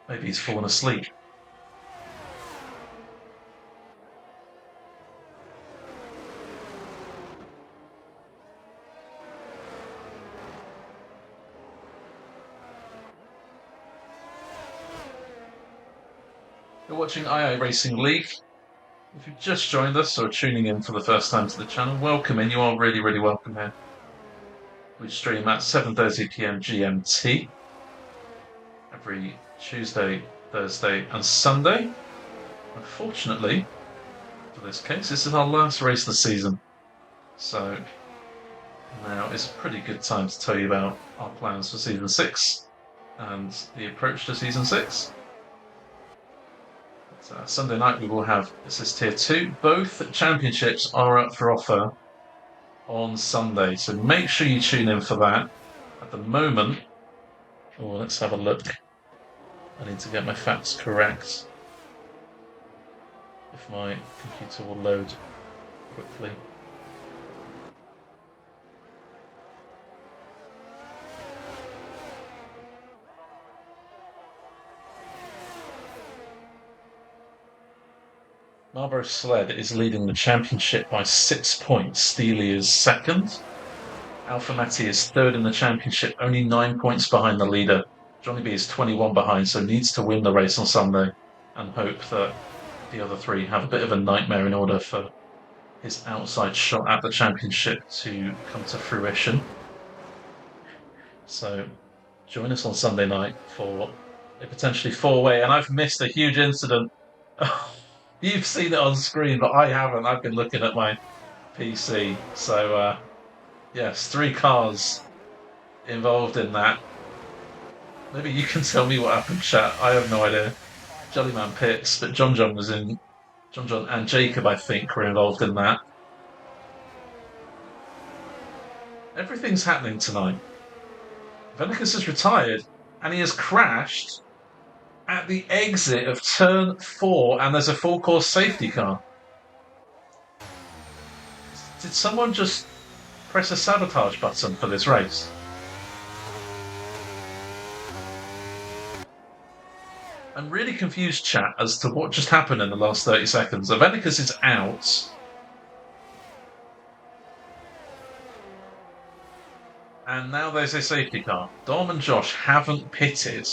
A: Maybe he's fallen asleep. You're watching II Racing League. If you've just joined us or tuning in for the first time to the channel, welcome in. You are really, really welcome here. We stream at 7:30 p.m. GMT every Tuesday, Thursday, and Sunday. Unfortunately, for this case, this is our last race of the season. So now is a pretty good time to tell you about our plans for Season 6 and the approach to Season 6. Sunday night we will have Assist Tier 2. Both championships are up for offer on Sunday, so make sure you tune in for that. At the moment, let's have a look. I need to get my facts correct. If my computer will load quickly. Marlboro Sled is leading the championship by 6 points. Steely is second. Alpha Matti is third in the championship, only 9 points behind the leader. Johnny B is 21 behind, so needs to win the race on Sunday and hope that the other three have a bit of a nightmare in order for his outside shot at the championship to come to fruition. So join us on Sunday night for a potentially four-way, and I've missed a huge incident. You've seen it on screen, but I haven't. I've been looking at my PC. So, yes, 3 cars involved in that. Maybe you can tell me what happened, chat. I have no idea. Jellyman pits, but John was in. John and Jacob, I think, were involved in that. Everything's happening tonight. Venicus has retired, and he has crashed at the exit of turn 4, and there's a full course safety car. Did someone just press a sabotage button for this race? I'm really confused, chat, as to what just happened in the last 30 seconds. Venicus is out. And now there's a safety car. Dom and Josh haven't pitted,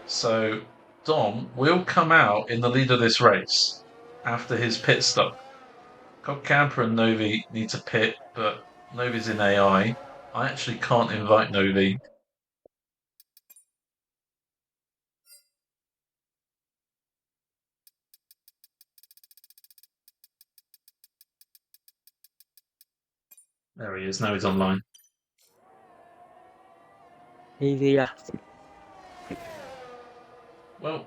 A: so Dom will come out in the lead of this race after his pit stop. Cog Camper and Novi need to pit, but Novi's in AI. I actually can't invite Novi. There he is, now he's online.
B: Easy.
A: Well,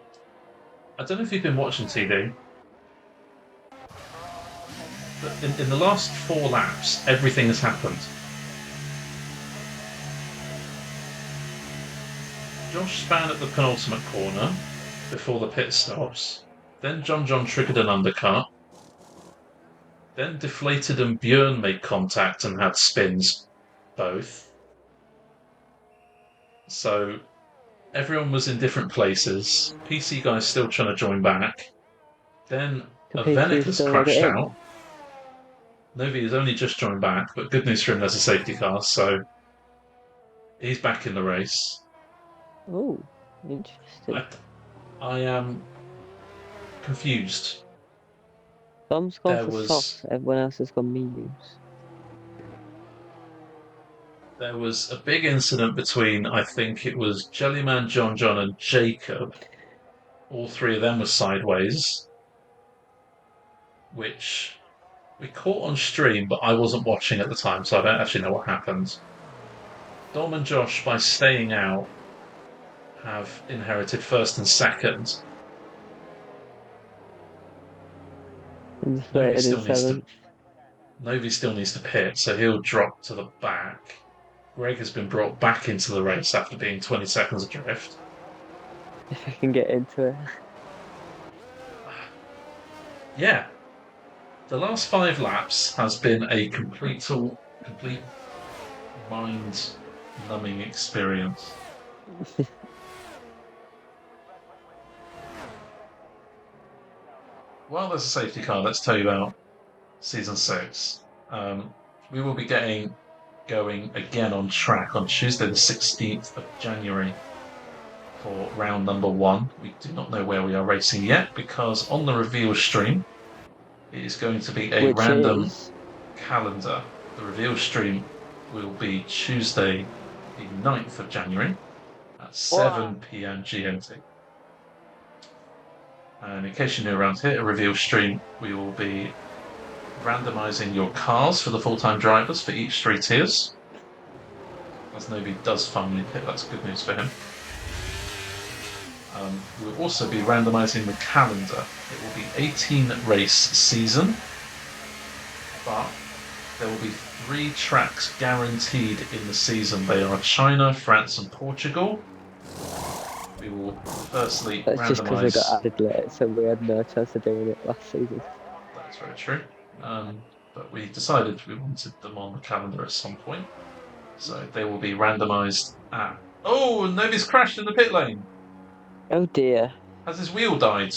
A: I don't know if you've been watching TD, but in the last 4 laps, everything has happened. Josh span at the penultimate corner before the pit stops. Then John triggered an undercut. Then Deflated and Björn made contact and had spins, both. So everyone was in different places. PC guy's still trying to join back. Then Venicus crashed out. Novi has only just joined back, but good news for him, there's a safety car, so he's back in the race.
B: Oh, interesting.
A: I am confused.
B: Dom's gone for soft, everyone else has gone mediums.
A: There was a big incident between, I think it was Jellyman, John, and Jacob. All 3 of them were sideways, which we caught on stream, but I wasn't watching at the time, so I don't actually know what happened. Dom and Josh, by staying out, have inherited first and second.
B: And
A: Novi
B: third and
A: still needs to
B: seventh.
A: Novi still needs to pit, so he'll drop to the back. Greg has been brought back into the race after being 20 seconds adrift.
B: If I can get into it.
A: Yeah, the last 5 laps has been a complete mind-numbing experience. While there's a safety car, let's tell you about Season 6. We will be going again on track on Tuesday the 16th of January for round number 1. We do not know where we are racing yet because on the reveal stream it is going to be a
B: Which
A: random
B: is
A: calendar. The reveal stream will be Tuesday the 9th of January at 7 p.m. GMT. And in case you're new around here, a reveal stream, we will be randomising your cars for the full-time drivers for each 3 tiers. As Novi does finally pit, that's good news for him. We'll also be randomising the calendar. It will be 18 race season, but there will be 3 tracks guaranteed in the season. They are China, France and Portugal. We will firstly
B: that's just because we
A: randomise...
B: got added late, so we had no chance of doing it last season.
A: That's very true. But we decided we wanted them on the calendar at some point. So they will be randomised at... Oh, Novi's crashed in the pit lane!
B: Oh dear.
A: Has his wheel died?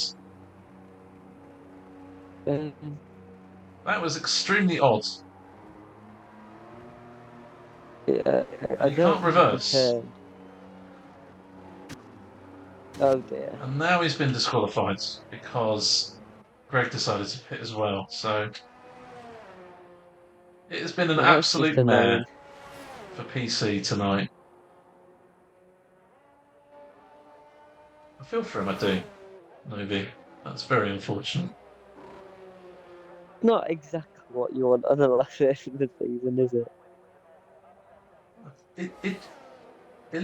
B: Um,
A: That was extremely odd.
B: yeah, I
A: You
B: don't
A: can't reverse.
B: return. Oh dear.
A: And now he's been disqualified because Greg decided to pit as well. So it has been an
B: Well, that's just
A: absolute mare
B: annoying.
A: for PC tonight. I feel for him, I do. Novi. That's very unfortunate.
B: Not exactly what you want on the last race of the season, is it?
A: It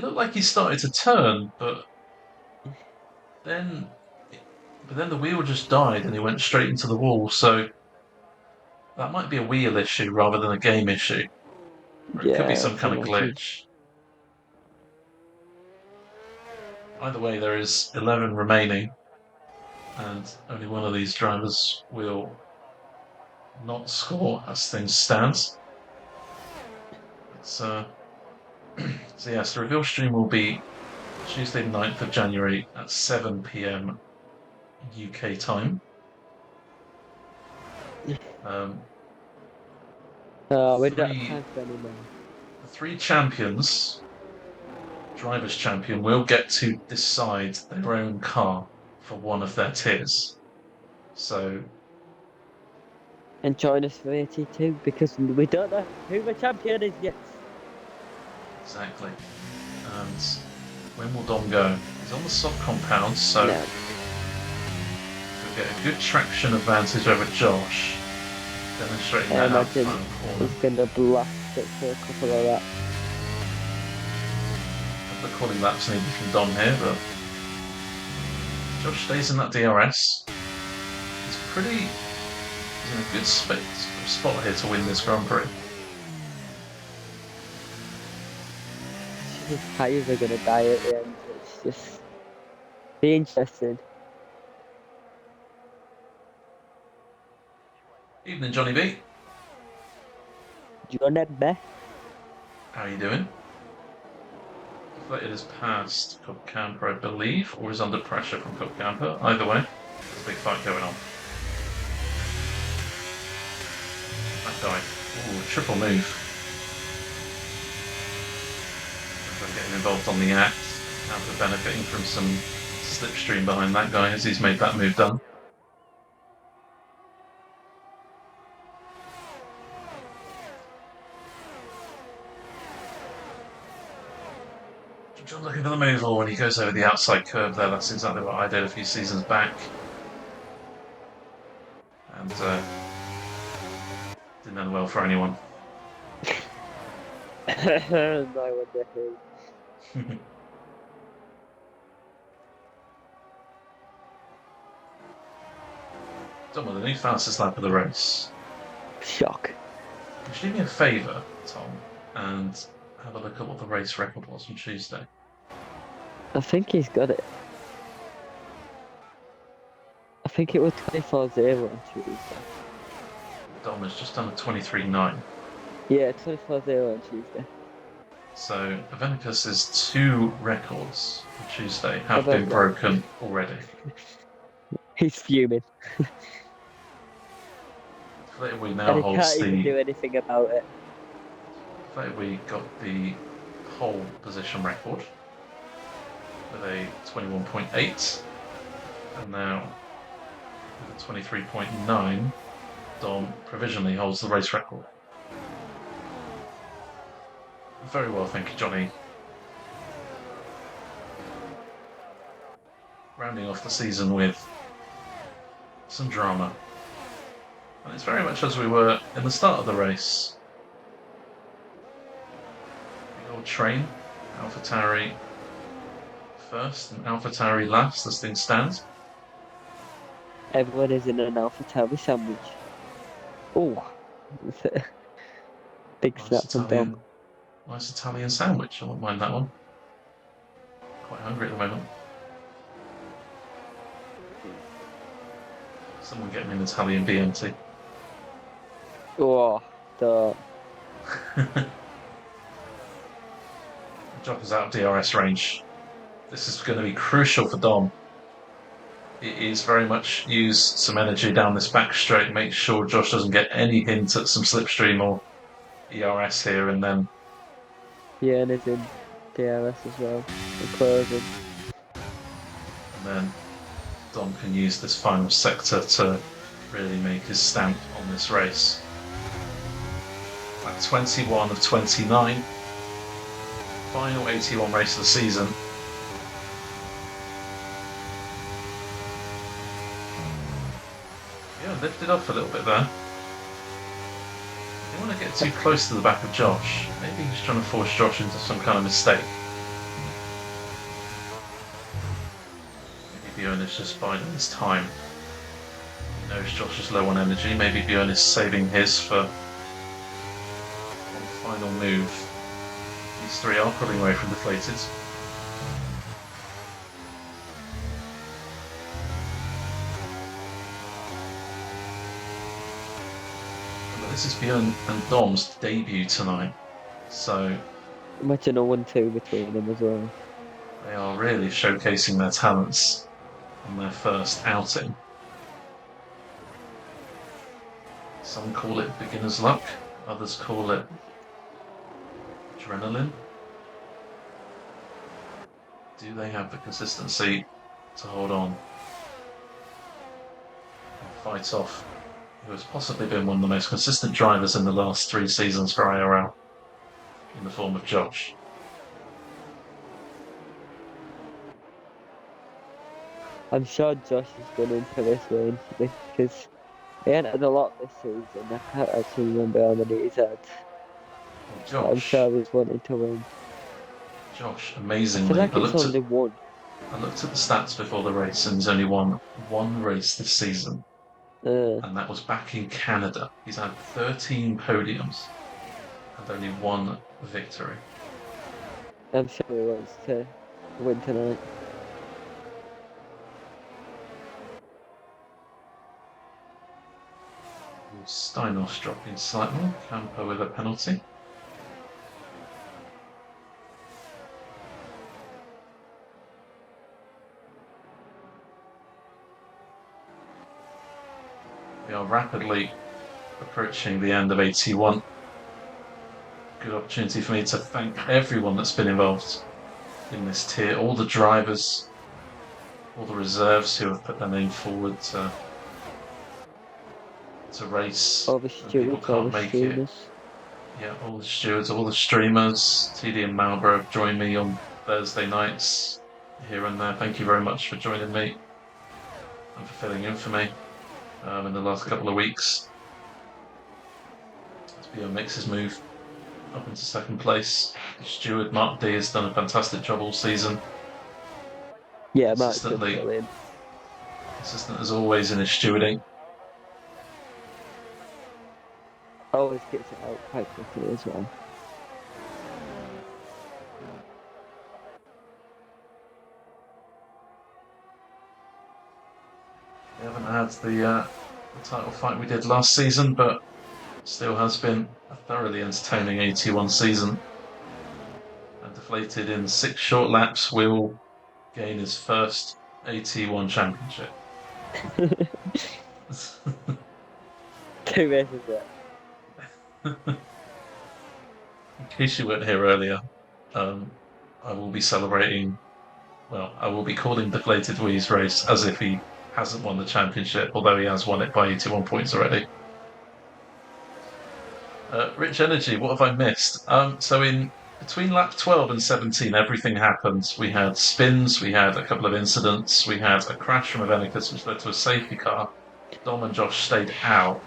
A: looked like he started to turn, but then the wheel just died and he went straight into the wall. So that might be a wheel issue rather than a game issue. Or it could be
B: Yeah,
A: some
B: I
A: kind
B: can
A: of
B: imagine.
A: glitch. Either way, there is 11 remaining, and only one of these drivers will not score as things stand. So yes, the reveal stream will be Tuesday the 9th of January at 7 p.m. UK time.
B: We don't have time for any more.
A: The 3 champions, drivers' champion, will get to decide their own car for one of their tiers. So
B: And join us for 82 because we don't know who the champion is yet.
A: exactly. And when will Dom go? He's on the soft compound, so
B: No.
A: we'll get a good traction advantage over Josh, demonstrating
B: I
A: that out
B: imagine
A: front corner.
B: he's going to blast it for a couple of laps.
A: The calling laps needed from Dom here, but Josh stays in that DRS. He's in a good spot here to win this Grand Prix.
B: His tyres are going to die at the end. It's just be interesting.
A: Evening, Johnny B.
B: Do you want me?
A: How are you doing? Deflated has passed Cup Camper, I believe, or is under pressure from Cup Camper. Either way, there's a big fight going on. That guy. Ooh, triple move. Getting involved on the axe. Camper benefiting from some slipstream behind that guy as he's made that move done. John looking for the move, or when he goes over the outside curve there, that's exactly what I did a few seasons back. And didn't end well for anyone.
B: I wonder who.
A: Done with the new fastest lap of the race.
B: Shock.
A: Would you do me a favour, Tom, and have a look at what the race record was on Tuesday?
B: I think he's got it. I think it was 24-0 on Tuesday.
A: Dom has just done a 23.9.
B: Yeah, 24-0 on Tuesday.
A: So Avenicus's 2 records on Tuesday have
B: About
A: been
B: that.
A: broken already.
B: He's fuming.
A: DeflatedWee now
B: And he
A: holds
B: can't even
A: the.
B: do anything about it.
A: DeflatedWee got the pole position record with a 21.8, and now with a 23.9, Dom provisionally holds the race record. Very well, thank you, Johnny. Rounding off the season with some drama. And it's very much as we were in the start of the race. The old train, AlphaTauri first and AlphaTauri last as things stand.
B: Everyone is in an AlphaTauri sandwich. Oh, big
A: Nice
B: snap from
A: Italian,
B: Dom.
A: nice Italian sandwich. I wouldn't mind that one. Quite hungry at the moment. Someone get me an Italian BMT.
B: Oh, the
A: Job is out of DRS range. This is going to be crucial for Dom. It is very much use some energy down this back straight, make sure Josh doesn't get any hint at some slipstream or ERS here, and then
B: Björn is in DRS as well. And closing.
A: Dom can use this final sector to really make his stamp on this race. Like 21 of 29, final 81 race of the season. Yeah, lifted off a little bit there. Don't want to get too close to the back of Josh. Maybe he's trying to force Josh into some kind of mistake. Maybe Björn is just biding his time. He knows Josh is low on energy. Maybe Björn is saving his for one final move. These three are pulling away from Deflated. But this is Björn and Dom's debut tonight. So
B: Imagine a 1-2 between them as well.
A: they are really showcasing their talents on their first outing. Some call it beginner's luck, others call it adrenaline. Do they have the consistency to hold on and fight off who has possibly been one of the most consistent drivers in the last 3 seasons for IIRL in the form of Josh?
B: I'm sure Josh is going in for this win because he ain't had a lot this season. I can't actually remember how many he's had.
A: Well,
B: I'm sure he's wanting to win.
A: Josh,
B: I
A: amazingly,
B: feel like it's only one.
A: I looked at the stats before the race, and he's only won one race this season, and that was back in Canada. He's had 13 podiums and only one victory.
B: I'm sure he wants to win tonight.
A: Steinos dropping slightly. Campo with a penalty. We are rapidly approaching the end of 81. Good opportunity for me to thank everyone that's been involved in this tier. All the drivers, all the reserves who have put their name forward to race.
B: All the stewards, all the streamers.
A: Yeah, all the stewards, all the streamers. TD and Marlborough have joined me on Thursday nights here and there. Thank you very much for joining me and for filling in for me in the last couple of weeks. As Björn makes his move up into second place. Steward Mark D has done a fantastic job all season.
B: Yeah, Mark's been brilliant.
A: Consistent as always in his stewarding.
B: Always gets it out quite quickly as well.
A: We haven't had the title fight we did last season, but still has been a thoroughly entertaining AT1 season. And Deflated in 6 short laps will gain his first AT1 championship.
B: 2 races there.
A: In case you weren't here earlier, I will be celebrating. Well, I will be calling DeflatedWee's race as if he hasn't won the championship, although he has won it by 81 points already. Rich Energy, what have I missed? So in between lap 12 and 17, everything happened. We had spins, we had a couple of incidents, we had a crash from Avenicus, which led to a safety car. Dom and Josh stayed out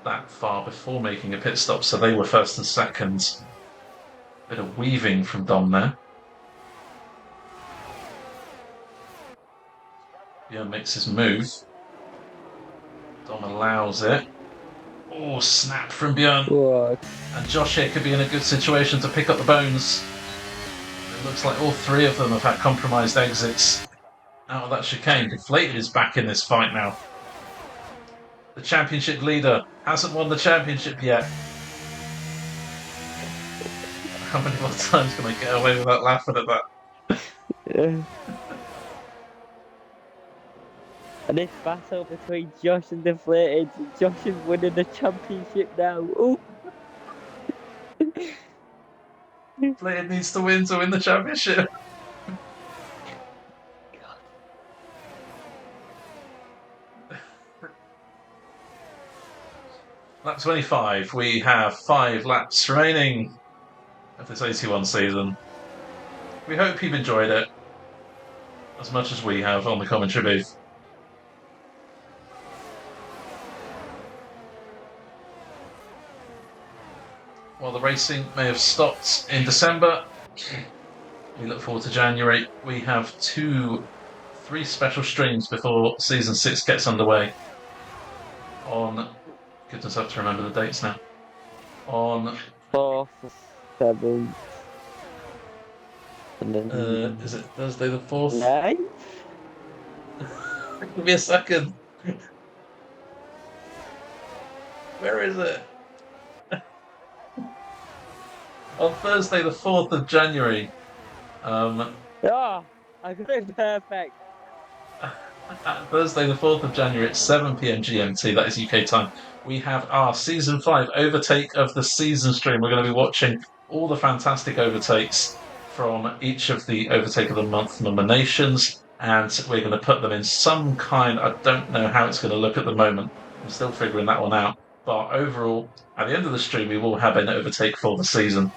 A: that far before making a pit stop, so they were first and second. Bit of weaving from Dom there. Björn makes his move. Dom allows it. Oh, snap from Björn.
B: What?
A: And Josh here could be in a good situation to pick up the bones. It looks like all 3 of them have had compromised exits out of that chicane. Deflated is back in this fight now. The championship leader hasn't won the championship yet. How many more times can I get away without laughing at that?
B: Yeah. And this battle between Josh and Deflated, Josh is winning the championship now. Ooh.
A: Deflated needs to win the championship. Lap 25, we have 5 laps remaining of this AT1 season. We hope you've enjoyed it as much as we have on the commentary booth. While the racing may have stopped in December, we look forward to January. We have 3 special streams before Season 6 gets underway. On, goodness, I have to remember the dates now. On
B: 4th, 7th, and then
A: is it Thursday the 4th?
B: 9th?
A: Give me a second. Where is it? On Thursday the 4th of January.
B: Oh, I got it perfect.
A: Thursday the 4th of January at 7 p.m. GMT, that is UK time, we have our Season 5 overtake of the season stream. We're going to be watching all the fantastic overtakes from each of the Overtake of the Month nominations, and we're going to put them in some kind, I don't know how it's going to look at the moment, I'm still figuring that one out, but overall, at the end of the stream, we will have an overtake for the season.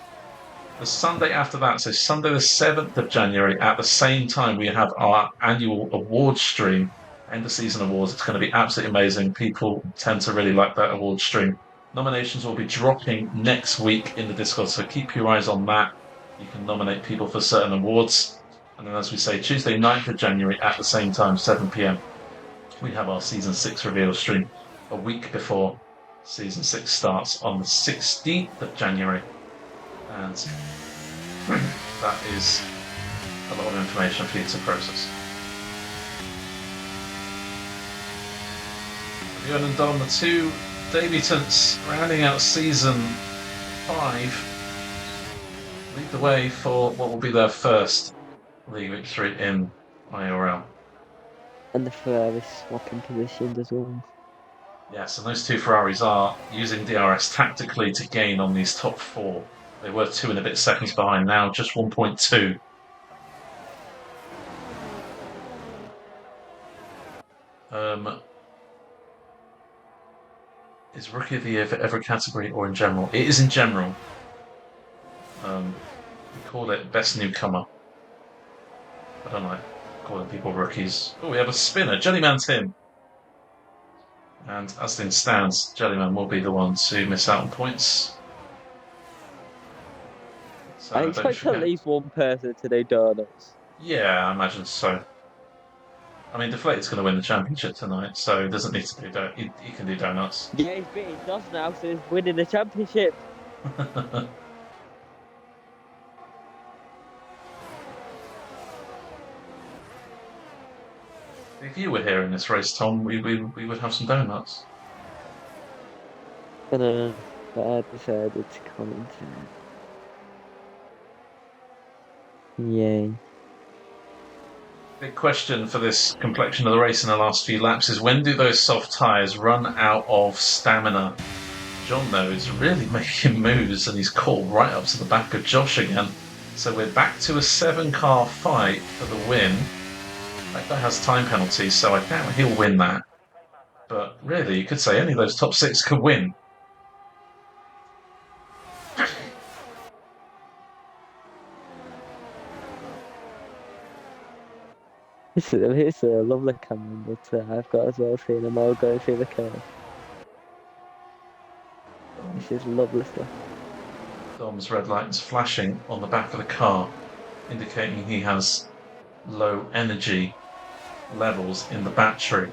A: The Sunday after that, so Sunday the 7th of January, at the same time, we have our annual awards stream, end of season awards. It's going to be absolutely amazing. People tend to really like that awards stream. Nominations will be dropping next week in the Discord, so keep your eyes on that. You can nominate people for certain awards. And then, as we say, Tuesday 9th of January at the same time, 7 p.m, we have our Season 6 reveal stream a week before Season 6 starts on the 16th of January. And that is a lot of information for you to process. Björn and Dom, the 2 debutants rounding out Season 5, lead the way for what will be their first league victory in IIRL.
B: And the Ferrari swapping positions as well.
A: Yes, and those 2 Ferraris are using DRS tactically to gain on these top 4. They were 2 and a bit seconds behind, now just 1.2. Is Rookie of the Year for every category or in general? It is in general. We call it Best Newcomer. I don't like calling people rookies. Oh, we have a spinner, Jellyman Tim. And as things stands, Jellyman will be the one to miss out on points. So
B: I
A: don't
B: expect at
A: forget.
B: least one person to do donuts.
A: Yeah, I imagine so. I mean, Deflated's going to win the championship tonight, so he doesn't need to do he can do donuts.
B: Yeah, he's beating Josh now, so he's winning the championship.
A: If you were here in this race, Tom, we would have some donuts.
B: And but I decided to commentate. Yay.
A: Big question for this complexion of the race in the last few laps is when do those soft tyres run out of stamina? John, though, is really making moves and he's caught right up to the back of Josh again. So we're back to a 7-car fight for the win. That guy has time penalties, so I doubt he'll win that. But really, you could say any of those top 6 could win.
B: It's a lovely camera that I've got as well, seeing them all going through the curve. This is lovely stuff.
A: Dom's red light is flashing on the back of the car, indicating he has low energy levels in the battery.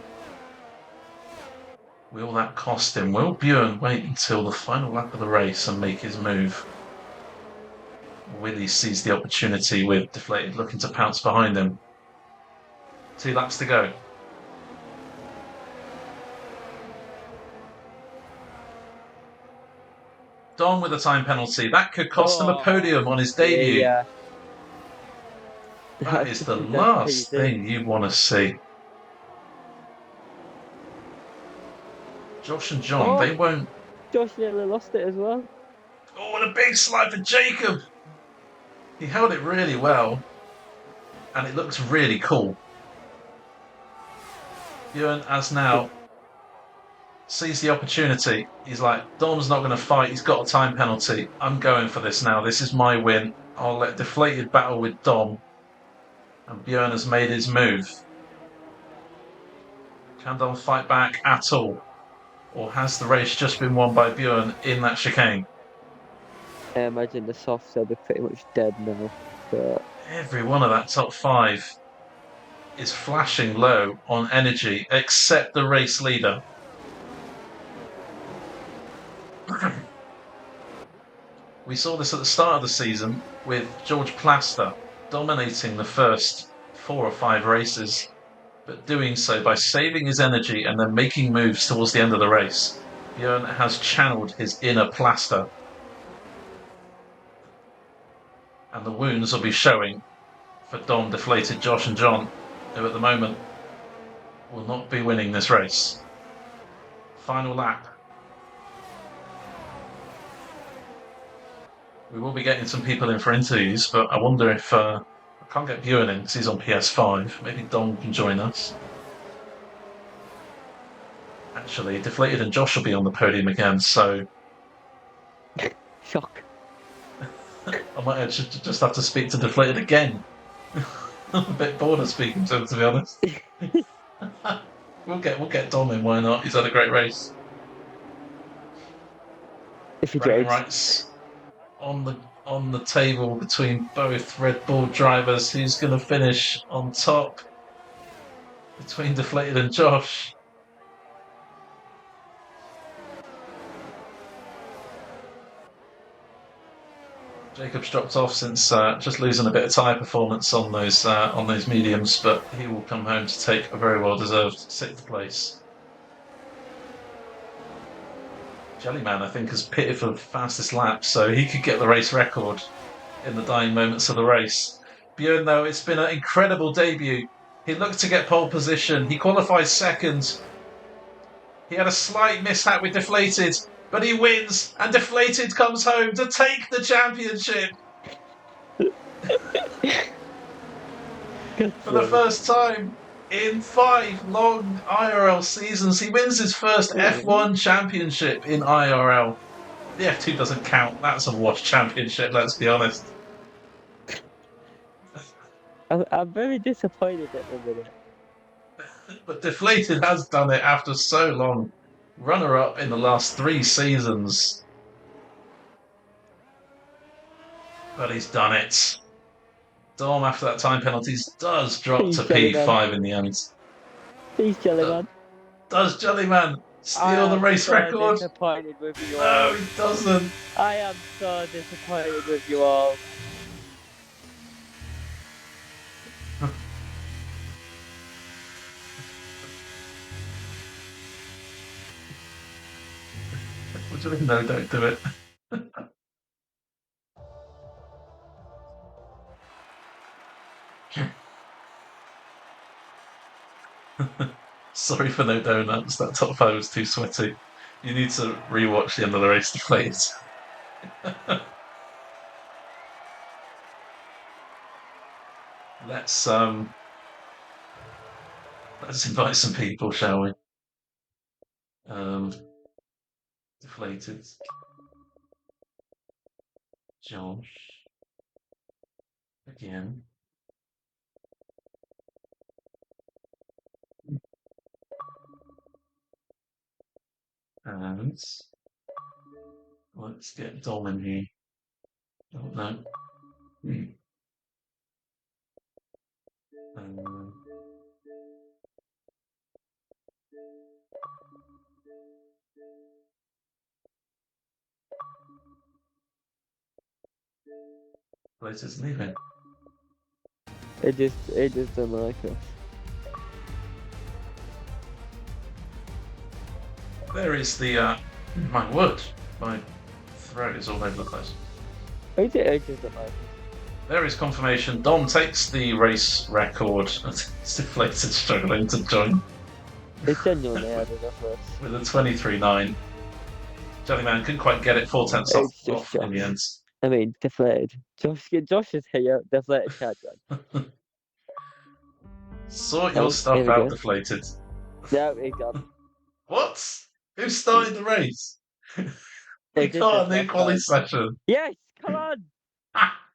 A: Will that cost him? Will Björn wait until the final lap of the race and make his move? Willie sees the opportunity with Deflated looking to pounce behind him. 2 laps to go. Dom with a time penalty. That could cost him a podium on his debut.
B: Yeah.
A: That is the last thing you want to see. Josh and John, they won't.
B: Josh nearly lost it as well.
A: Oh, and a big slide for Jacob. He held it really well, and it looks really cool. Björn, as now, sees the opportunity. He's like, Dom's not going to fight. He's got a time penalty. I'm going for this now. This is my win. I'll let Deflated battle with Dom. And Björn has made his move. Can Dom fight back at all? Or has the race just been won by Björn in that chicane?
B: I imagine the softs will be pretty much dead now. But
A: every one of that top 5 is flashing low on energy, except the race leader. We saw this at the start of the season with George Plaster dominating the first 4 or 5 races, but doing so by saving his energy and then making moves towards the end of the race. Björn has channeled his inner Plaster. And the wounds will be showing for Dom, Deflated, Josh and John, who at the moment will not be winning this race. Final lap. We will be getting some people in for interviews, but I wonder if I can't get Björn in because he's on PS5. Maybe Dom can join us. Actually, Deflated and Josh will be on the podium again, so
B: shock.
A: I might just have to speak to Deflated again. I'm a bit bored of speaking to him, to be honest. We'll get Dom in. Why not? He's had a great race.
B: If you
A: bragging rights on the table between both Red Bull drivers. Who's going to finish on top between Deflated and Josh? Jacob's dropped off since just losing a bit of tyre performance on those mediums, but he will come home to take a very well-deserved 6th place. Jellyman, I think, has pitted for the fastest lap, so he could get the race record in the dying moments of the race. Björn, though, it's been an incredible debut. He looked to get pole position. He qualified 2nd. He had a slight mishap with Deflated, but he wins, and Deflated comes home to take the championship. For the first time in 5 long IRL seasons, he wins his first F1 championship in IRL. The F2 doesn't count. That's a wash championship, let's be honest.
B: I'm very disappointed at the minute.
A: But Deflated has done it after so long. Runner-up in the last 3 seasons. But he's done it. Dom, after that time penalties, does drop
B: Please,
A: to
B: Jellyman.
A: P5 in the end.
B: Please, Jellyman.
A: Does Jellyman
B: I
A: steal the
B: am
A: race
B: so
A: record?
B: disappointed with you
A: No,
B: all.
A: he doesn't.
B: I am so disappointed with you all.
A: What do you mean, no, don't do it? Sorry for no donuts. That top five was too sweaty. You need to rewatch the end of the race to play it. let's let's invite some people, shall we? Deflated. Josh again. And let's get Dom in here. Oh no. Um, Places leaving.
B: It just don't like us.
A: There is the my word. My throat is all over the place.
B: It just don't like us.
A: There is confirmation. Dom takes the race record. It's deflated, struggling to join
B: It's genuinely had enough of us.
A: with a 23.9. Jellyman couldn't quite get it 4 tenths off,
B: It's just
A: in the end.
B: I mean, deflated. Josh is here. Deflated card John.
A: Sort
B: Oh,
A: your stuff
B: here we
A: out,
B: go.
A: deflated.
B: No, he's gone.
A: What? Who started the race? We
B: It just
A: got a new
B: left
A: quali
B: side.
A: session.
B: Yes, come on.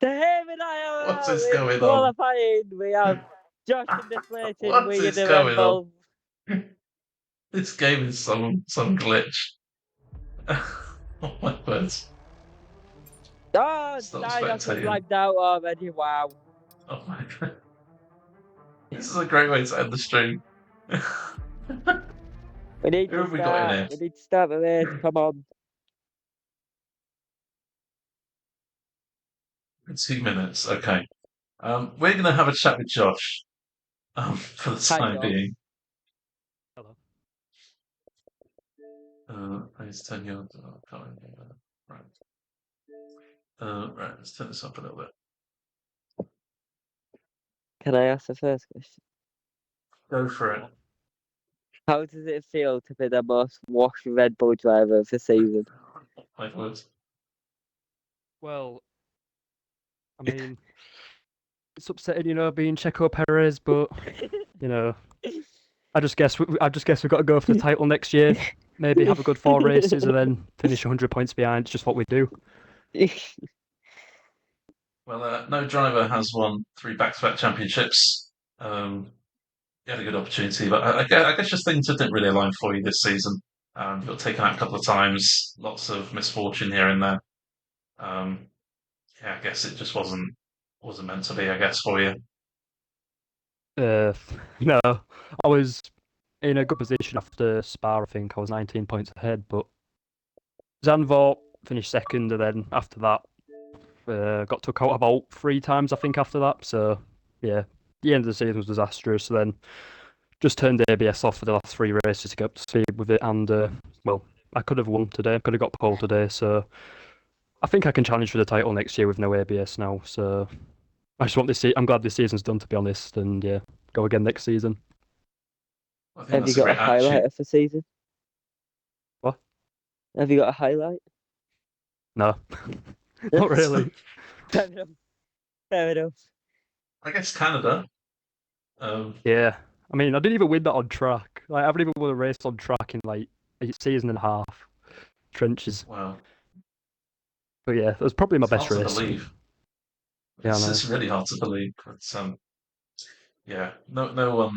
B: To him and IIRL
A: What is
B: in
A: going on?
B: qualifying. We have Josh and deflated.
A: What
B: We
A: is
B: the
A: going on?
B: Rebels.
A: This game is some glitch. Oh my word.
B: Oh,
A: Stop
B: I got
A: spectating.
B: flagged out already. Wow.
A: Oh my god. This is a great way to end the stream.
B: We need
A: Who
B: to
A: have we got in
B: start.
A: here?
B: We need to start the race. Come on.
A: In 2 minutes, okay. We're going to have a chat with Josh for the
B: Hi,
A: time
B: Josh.
A: being.
C: Hello.
A: Please turn your. Right. Right, let's turn this up a little bit.
B: Can I ask the first question?
A: Go for it.
B: How does it feel to be the most washed Red Bull driver of the season?
A: My words.
C: Well, I mean, it's upsetting, being Checo Perez, but I just guess we've got to go for the title next year. Maybe have a good 4 races and then finish 100 points behind. It's just what we do.
A: Well, no driver has won 3 back-to-back championships. You had a good opportunity, but I guess just things didn't really align for you this season. You got taken out a couple of times, lots of misfortune here and there. Yeah, I guess it just wasn't meant to be, I guess, for you.
C: No, I was in a good position after Spa. I think I was 19 points ahead, but Zandvoort finished second, and then after that, got took out about 3 times, I think, after that. So, yeah, the end of the season was disastrous. So then just turned ABS off for the last 3 races to get up to speed with it. And, well, I could have won today. I could have got pole today. So I think I can challenge for the title next year with no ABS now. So I just want this. I'm glad this season's done, to be honest. And, yeah, go again next season.
A: I think
B: Have you
A: that's a
B: got a
A: great attitude.
B: highlight of the season?
C: What?
B: Have you got a highlight?
C: No, not really.
B: Fair enough. Fair enough.
A: I guess Canada.
C: Yeah. I mean, I didn't even win that on track. Like, I haven't even won a race on track in like a season and a half. Trenches.
A: Wow,
C: But yeah, it was probably my
A: it's
C: best
A: hard to
C: race.
A: believe.
C: Yeah, I know.
A: It's really hard to believe. But yeah, no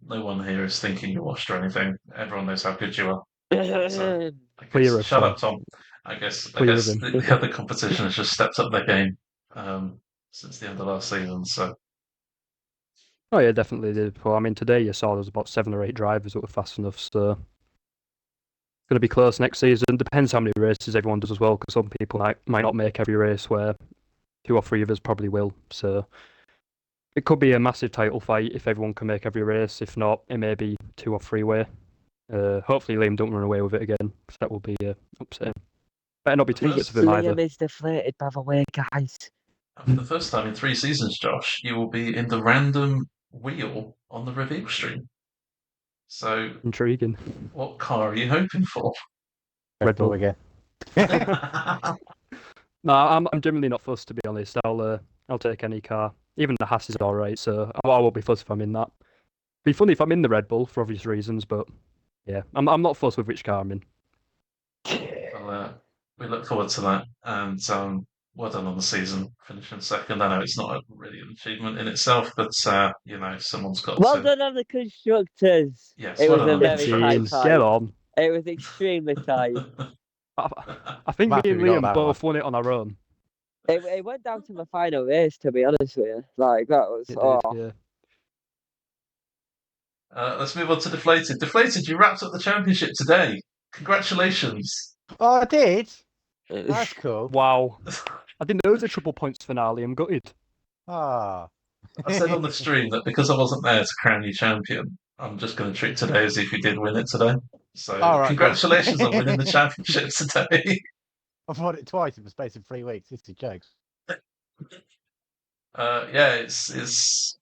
A: one here is thinking you're washed or anything. Everyone knows how good you are. So I
C: Clear
A: guess
C: of
A: shut
C: Tom.
A: up, Tom. I
C: Clear of
A: guess
C: him.
A: the other competition has just stepped up their game since the end of last season. So
C: Oh yeah, definitely did. Well, I mean, today you saw there was about 7 or 8 drivers that were fast enough, so it's going to be close next season. Depends how many races everyone does as well, because some people might not make every race, where 2 or 3 of us probably will. So it could be a massive title fight if everyone can make every race. If not, it may be 2 or 3 way. Hopefully Liam don't run away with it again, because that will be upsetting. Better not be too bits of him either.
B: Liam is deflated, by the way, guys.
A: and for the first time in 3 seasons, Josh, you will be in the random wheel on the reveal stream. So
C: Intriguing.
A: what car are you hoping for?
C: Red Bull
D: again.
C: No, I'm generally not fussed, to be honest. I'll take any car. Even the Haas is alright, so I won't be fussed if I'm in that. Be funny if I'm in the Red Bull for obvious reasons, but yeah, I'm not fussed with which car I'm in.
A: Well, we look forward to that, and well done on the season, finishing second. I know it's not really an achievement in itself, but someone's got
B: Well
A: to.
B: done on the constructors.
A: Yes,
B: It
A: well
B: was
A: done
B: a
A: on the
B: very tight
A: constructors.
B: fight.
C: Get on.
B: It was extremely tight.
C: I think
D: Matt,
C: me and
D: we got
C: Liam
D: that
C: both won it on our own.
B: It went down to the final race, to be honest with you. Like, that was...
C: It
B: oh.
C: did, yeah.
A: Let's move on to Deflated. Deflated, you wrapped up the championship today. Congratulations.
D: Oh, I did. That's cool.
C: Wow. I didn't know it was a triple points finale. I'm gutted.
D: Ah.
A: I said on the stream that because I wasn't there to crown you champion, I'm just going to treat today as if you did win it today. So
D: All right,
A: congratulations
D: cool.
A: on winning the championship today.
D: I've won it twice in the space of 3 weeks. This is jokes.
A: Yeah, it's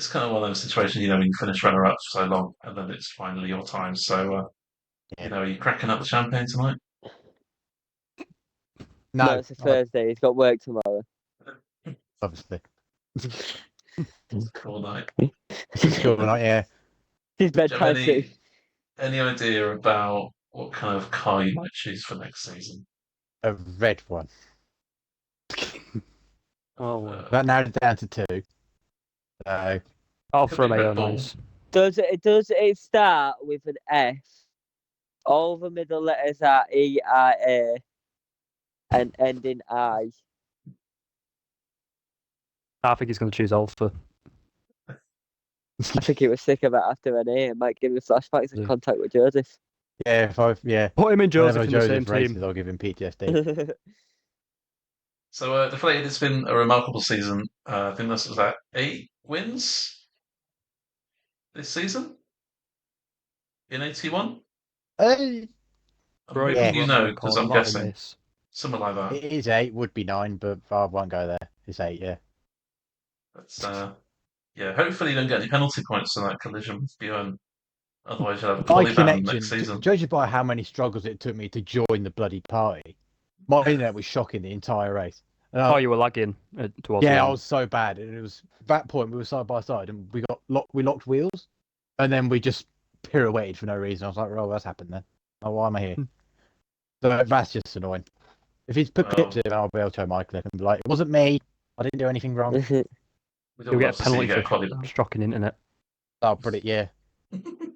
A: kind of one of those situations, when you finish runner up for so long and then it's finally your time. So, are you cracking up the champagne tonight?
B: No, it's a Thursday. He's got work tomorrow.
D: Obviously.
A: Cool night.
D: Cool night, yeah.
B: His
A: Do you have
B: bedtime too.
A: any idea about what kind of car you might choose for next season?
D: A red one. That narrowed it down to 2. So
C: I'll
A: Could
C: throw
A: be
C: my
A: Red
C: own
A: Bull.
C: eyes.
B: Does it start with an F? All the middle letters are EIA and end in I.
C: I think he's going to choose Alpha.
B: I think he was sick of it after an A. It might give him flashbacks and
C: Yeah.
B: contact with Joseph.
D: yeah,
C: Put him in Joseph
D: whenever
C: in the same
D: Joseph races,
C: team.
D: I'll give him PTSD.
A: So, Deflated, it's been a remarkable season. I think this was 8 wins this season in 81.
D: Hey,
A: I'm
C: Bro,
A: hoping
D: yeah.
A: you know because I'm
C: Not in
A: guessing
C: this.
A: something like that.
D: it is 8, would be 9, but I won't go there. It's 8, yeah.
A: That's hopefully you don't get any penalty points for that collision with Bjorn. Otherwise, you'll have a
D: My
A: poorly ban
D: connection,
A: next season.
D: judging by how many struggles it took me to join the bloody party, my internet was shocking the entire race. And
C: You were lagging towards the
D: yeah, I
C: end.
D: was so bad. And it was at that point we were side by side and we locked wheels, and then we just pirouetted for no reason. I was like, "Oh, what's happened then? Oh, why am I here?" So that's just annoying. If he's put clips in, I'll be able to show my clip and be like, "It wasn't me. I didn't do anything wrong."
A: We'd all
C: You'll
A: love
C: get
A: to
C: a
A: see you
C: penalty
A: get a
C: for
A: quality ban.
C: strocking internet.
D: Oh, pretty yeah.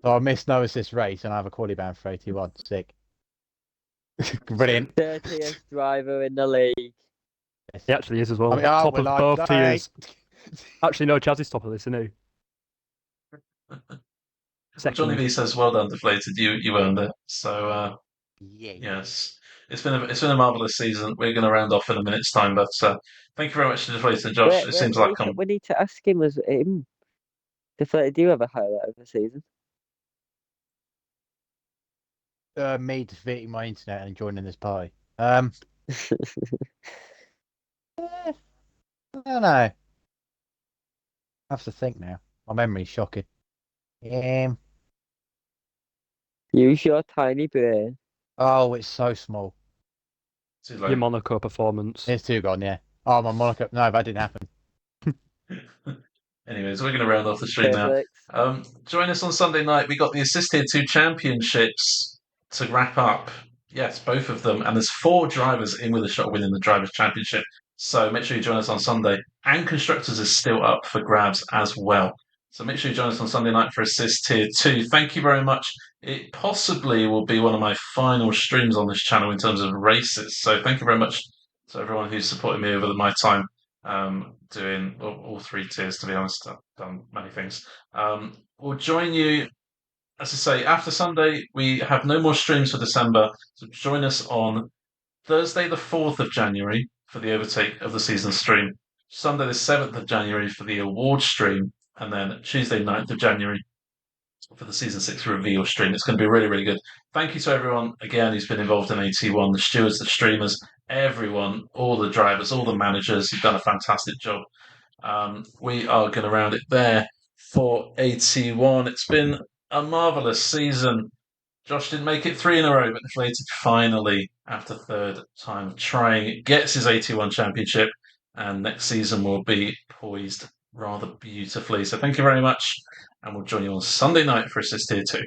D: So I missed no assist race and I have a quality ban for 81. Sick. Brilliant.
B: 30th driver in the league.
C: He actually is as well.
D: I mean,
C: Top
D: well,
C: of both tiers. Actually, no, Chaz is top of this, isn't he?
A: Johnny V says, "Well done, Deflated. You earned it." So,
D: Yeah.
A: yes, it's been a marvelous season. We're going to round off in a minute's time, but thank you very much to Deflated, Josh. It seems like
B: we need to ask him, was him. Deflated, do you have a highlight of the season?
D: Me defeating my internet and joining this party. I don't know. I have to think now. My memory's shocking.
B: Use your tiny brain.
D: Oh, it's so small.
A: too
C: Your
A: late.
C: Monaco performance.
D: It's 2 gone, yeah. Oh, my Monaco. No, that didn't happen.
A: Anyways, we're going to round off the stream now. Join us on Sunday night. We got the Assist Tier 2 Championships to wrap up. Yes, both of them. And there's 4 drivers in with a shot of winning the Drivers' Championship. So make sure you join us on Sunday. And Constructors is still up for grabs as well. So make sure you join us on Sunday night for Assist Tier 2. Thank you very much. It possibly will be one of my final streams on this channel in terms of races. So thank you very much to everyone who's supported me over my time doing all three tiers, to be honest. I've done many things. We'll join you, as I say, after Sunday. We have no more streams for December, so join us on Thursday, the 4th of January, for the overtake of the season stream, Sunday, the 7th of January, for the award stream, and then Tuesday, 9th of January, for the season 6 reveal stream. It's going to be really, really good. Thank you to everyone again who's been involved in AT1, the stewards, the streamers, everyone, all the drivers, all the managers who've done a fantastic job. We are going to round it there for AT1. It's been a marvellous season. Josh didn't make it 3 in a row, but Deflated finally, after third time trying, gets his AT1 championship, and next season will be poised rather beautifully. So thank you very much, and we'll join you on Sunday night for Assist Tier 2.